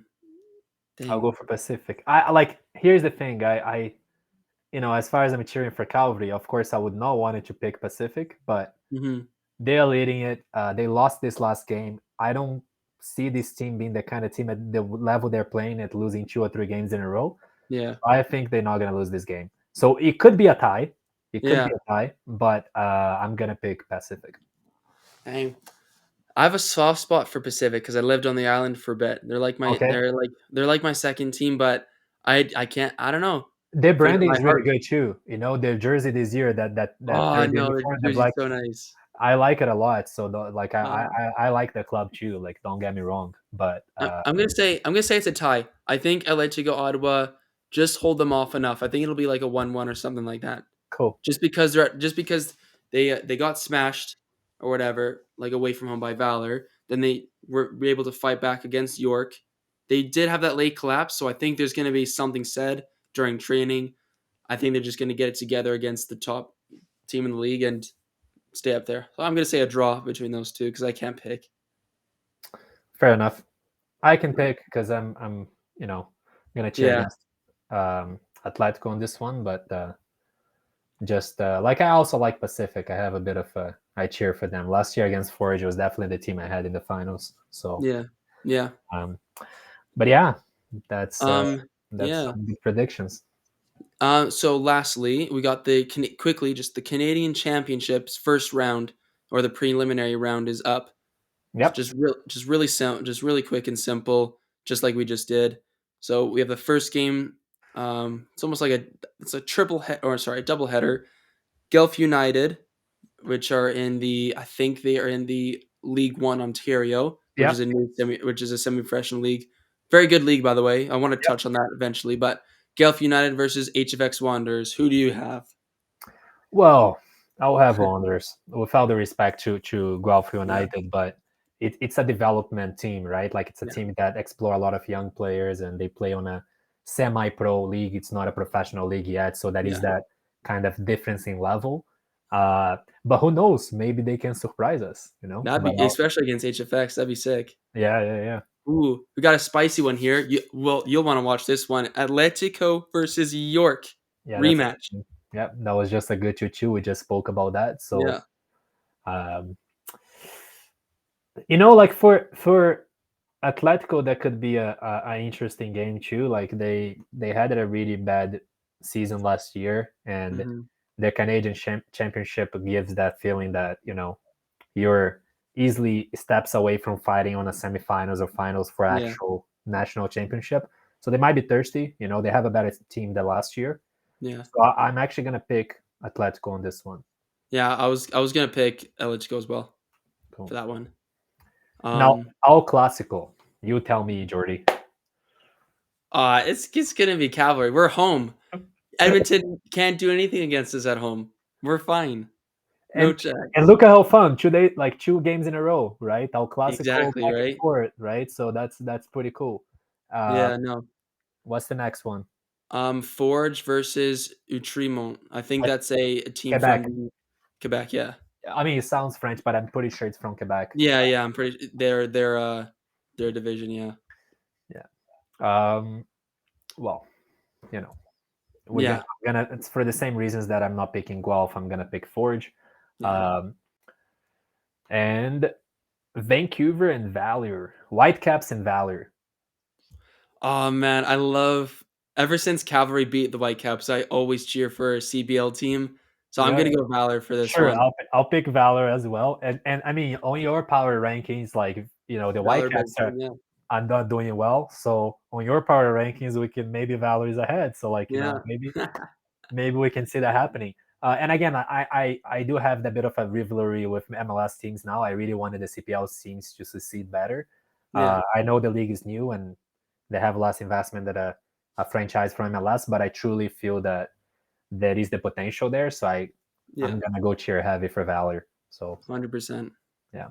I'll dang. go for Pacific. I like. Here's the thing. As far as I'm cheering for Calvary, of course, I would not want it to pick Pacific, but Hmm. they're leading it. They lost this last game. I don't see this team being the kind of team at the level they're playing at losing 2 or 3 games in a row. Yeah, I think they're not going to lose this game. So it could be a tie. It could be yeah. a tie, but I'm going to pick Pacific. Dang. I have a soft spot for Pacific because I lived on the island for a bit. Okay. They're like my second team, but I can't. I don't know. Their For branding my is really heart. good too. Their jersey this year, that Oh third no, the uniform, the jersey's black. so nice. I like it a lot. So like Uh, I like the club too. Like don't get me wrong, but I'm gonna say it's a tie. I think Atletico Ottawa just hold them off enough. I think it'll be like a 1-1 or something like that. cool. Just because they got smashed or whatever, like away from home by Valor, then they were able to fight back against York. They did have that late collapse, so I think there's going to be something said during training. I think they're just going to get it together against the top team in the league and stay up there. So I'm going to say a draw between those two because I can't pick. Fair enough. I can pick because I'm gonna cheer Yeah, against Atletico on this one, but just like I also like Pacific. I have a bit of I cheer for them. Last year against Forge was definitely the team I had in the finals. So, yeah, yeah. um, but yeah, that's uh, that's Yeah. some big predictions. So lastly, we got quickly just the Canadian Championships first round or the preliminary round is up. Yep. Just really just really quick and simple, just like we just did. So we have the first game. It's almost like it's a a double header. Guelph United, which are in the I think they are in the League One Ontario, Yep. which is a semi-professional league. Very good league, by the way. I want to Yep. touch on that eventually, but Guelph United versus HFX Wanderers. Who do you have? Well, I'll have Wanderers with all the respect to Guelph Yeah, United, but it's a development team, right? Like it's a yeah, team that explore a lot of young players and they play on a semi-pro league. It's not a professional league yet, so that is yeah. that kind of difference in level. But who knows? Maybe they can surprise us, you know. That'd But be especially against HFX. That'd be sick. yeah, yeah, yeah, Ooh, we got a spicy one here. You'll want to watch this one. Atletico versus York yeah. That's a rematch. yeah. That was just a good 2-2. We just spoke about that, so Yeah, um, like for Atletico, that could be a interesting game too. Like they had a really bad season last year, and hmm the Canadian Championship gives that feeling that you're easily steps away from fighting on a semifinals or finals for yeah, actual national championship. So they might be thirsty. They have a better team than last year. yeah, So I'm actually gonna pick Atletico on this one. yeah. I was gonna pick Atletico as well Cool. for that one. Now, Um, all classical. You tell me, Jordy. it's gonna be Cavalry. We're home. Edmonton can't do anything against us at home. We're fine. No and and checks. look at how fun 2 days, like 2 games in a row, right? El Clasico Exactly back and right. forth, right? So that's pretty cool. Uh, Yeah, no. what's the next one? Forge versus Outremont. I think Like that's a team from Quebec. the Quebec. Yeah, I mean, it sounds French, but I'm pretty sure it's from Quebec. yeah, yeah. I'm pretty. Their division. Yeah, Yeah. Um. Well, you know, yeah. I'm gonna. It's for the same reasons that I'm not picking Guelph. I'm gonna pick Forge. Yeah. Um. And Vancouver and Valor. Whitecaps and Valor. Oh man, I love. ever since Cavalry beat the Whitecaps, I always cheer for a CBL team. So I'm Yeah, gonna go Valor for this sure. one. I'll pick Valor as well. And I mean, on your power rankings, like the Valor Whitecaps big team, yeah. are not doing well. So on your power rankings, we can maybe Valor is ahead. So like Yeah. maybe we can see that happening. And again, I do have that bit of a rivalry with MLS teams now. I really wanted the CPL teams to succeed better. Yeah. I know the league is new and they have less investment than a franchise from MLS, but I truly feel that there is the potential there. So Yeah. I'm gonna go cheer heavy for Valor. So 100%. yeah.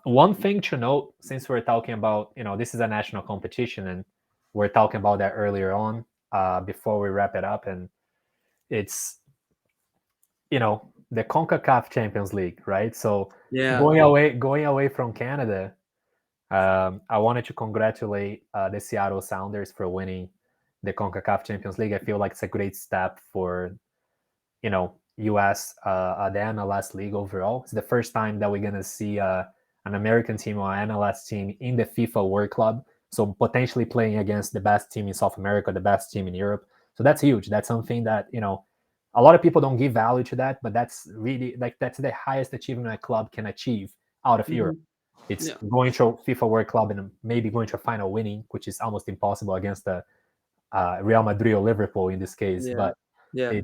One thing to note, since we're talking about, this is a national competition, and we're talking about that earlier on, before we wrap it up, and it's the CONCACAF Champions League, right? So Yeah. going away from Canada, I wanted to congratulate the Seattle Sounders for winning the CONCACAF Champions League. I feel like it's a great step for US the MLS league overall. It's the first time that we're gonna see an American team or an MLS team in the FIFA World Club. So potentially playing against the best team in South America, the best team in Europe. So that's huge. That's something that a lot of people don't give value to that, but that's really like that's the highest achievement a club can achieve out of Europe. Mhm. It's Yeah. going to a FIFA World Club and maybe going to a final winning, which is almost impossible against the Real Madrid or Liverpool in this case. Yeah. But Yeah.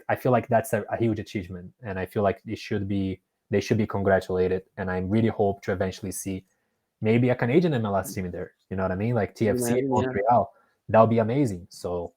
I feel like that's a huge achievement, and I feel like they should be congratulated. And I really hope to eventually see maybe a Canadian MLS team there. You know what I mean? Like Can you TFC imagine? Yeah. Montreal. That would be amazing. So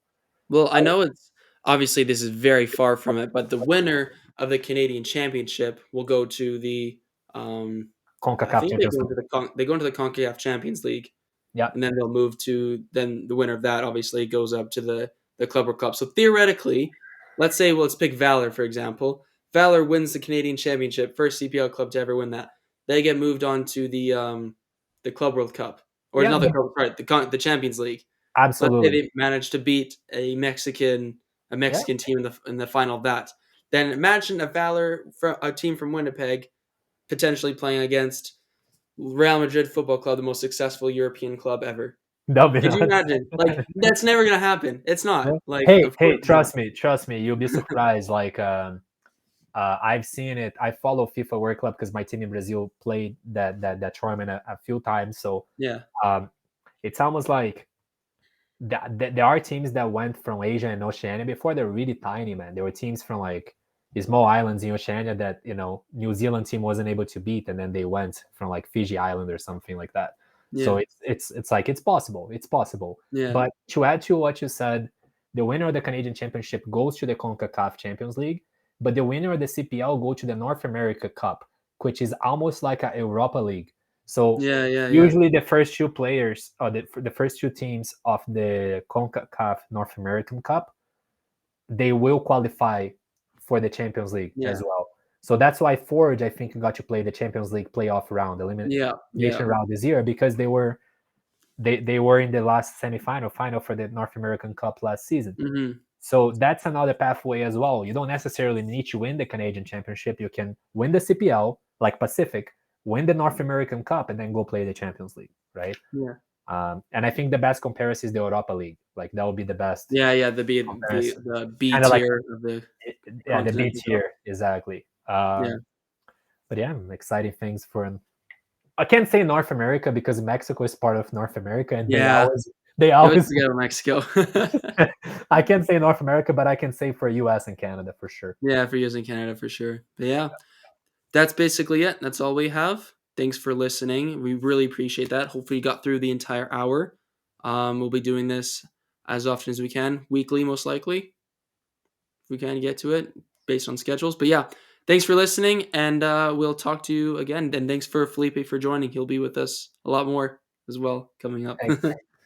Well, I know it's obviously this is very far from it, but the winner of the Canadian Championship will go to the um I CONCACAF think they Champions go into League. the CONCACAF Champions League, Yeah, and then they'll move to then the winner of that obviously goes up to the Club World Cup. So theoretically, let's pick Valor for example. Valor wins the Canadian Championship, first CPL club to ever win that. They get moved on to the Club World Cup or yeah, not the Club, sorry, the Champions League. Let's say absolutely. they managed to beat a Yeah, Mexican team in the final of that. Then imagine a team from Winnipeg potentially playing against Real Madrid Football Club, the most successful European club ever. that'll be Could you nuts. imagine? Like that's never gonna happen. It's Yeah. not. Like Hey, of hey, course not. trust me, you'll be surprised. Like, I've seen it. I follow FIFA World Club because my team in Brazil played that tournament a few times. So Yeah. um, it's almost like there are teams that went from Asia and Oceania before. They're really tiny, man. There were teams from like small islands in Oceania that New Zealand team wasn't able to beat, and then they went from like Fiji Island or something like that. So Yeah. it's like it's possible. It's possible. Yeah. But to add to what you said, the winner of the Canadian Championship goes to the CONCACAF Champions League, but the winner of the CPL go to the North America Cup, which is almost like a Europa League. So Yeah. Yeah. Yeah. usually the first two players or the first two teams of the CONCACAF North American Cup, they will qualify for the Champions League Yeah. as well. So that's why Forge, I think, got to play the Champions League playoff round, the Yeah. elimination Yeah. round this year because they were in the last semifinal final for the North American Cup last season. Hmm. So that's another pathway as well. You don't necessarily need to win the Canadian Championship. You can win the CPL, like Pacific, win the North American Cup, and then go play the Champions League, right? Yeah. And I think the best comparison is the Europa League. Like that would be the best Yeah. Yeah. comparison. The B Kind of like tier of the yeah, the B continental cup. tier exactly. Yeah. But yeah, exciting things for. I can't say North America because Mexico is part of North America, and they Yeah. always they You always always. forget about Mexico. I can't say North America, but I can say for U.S. and Canada for sure. Yeah, for using Canada for sure. But yeah, that's basically it. That's all we have. Thanks for listening. We really appreciate that. Hopefully, you got through the entire hour. We'll be doing this as often as we can, weekly, most likely, if we can get to it based on schedules. But yeah, thanks for listening, and we'll talk to you again. And thanks for Felipe for joining. He'll be with us a lot more as well coming up.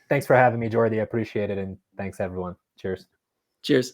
Thanks for having me, Jordy. I appreciate it, and thanks everyone. Cheers. Cheers.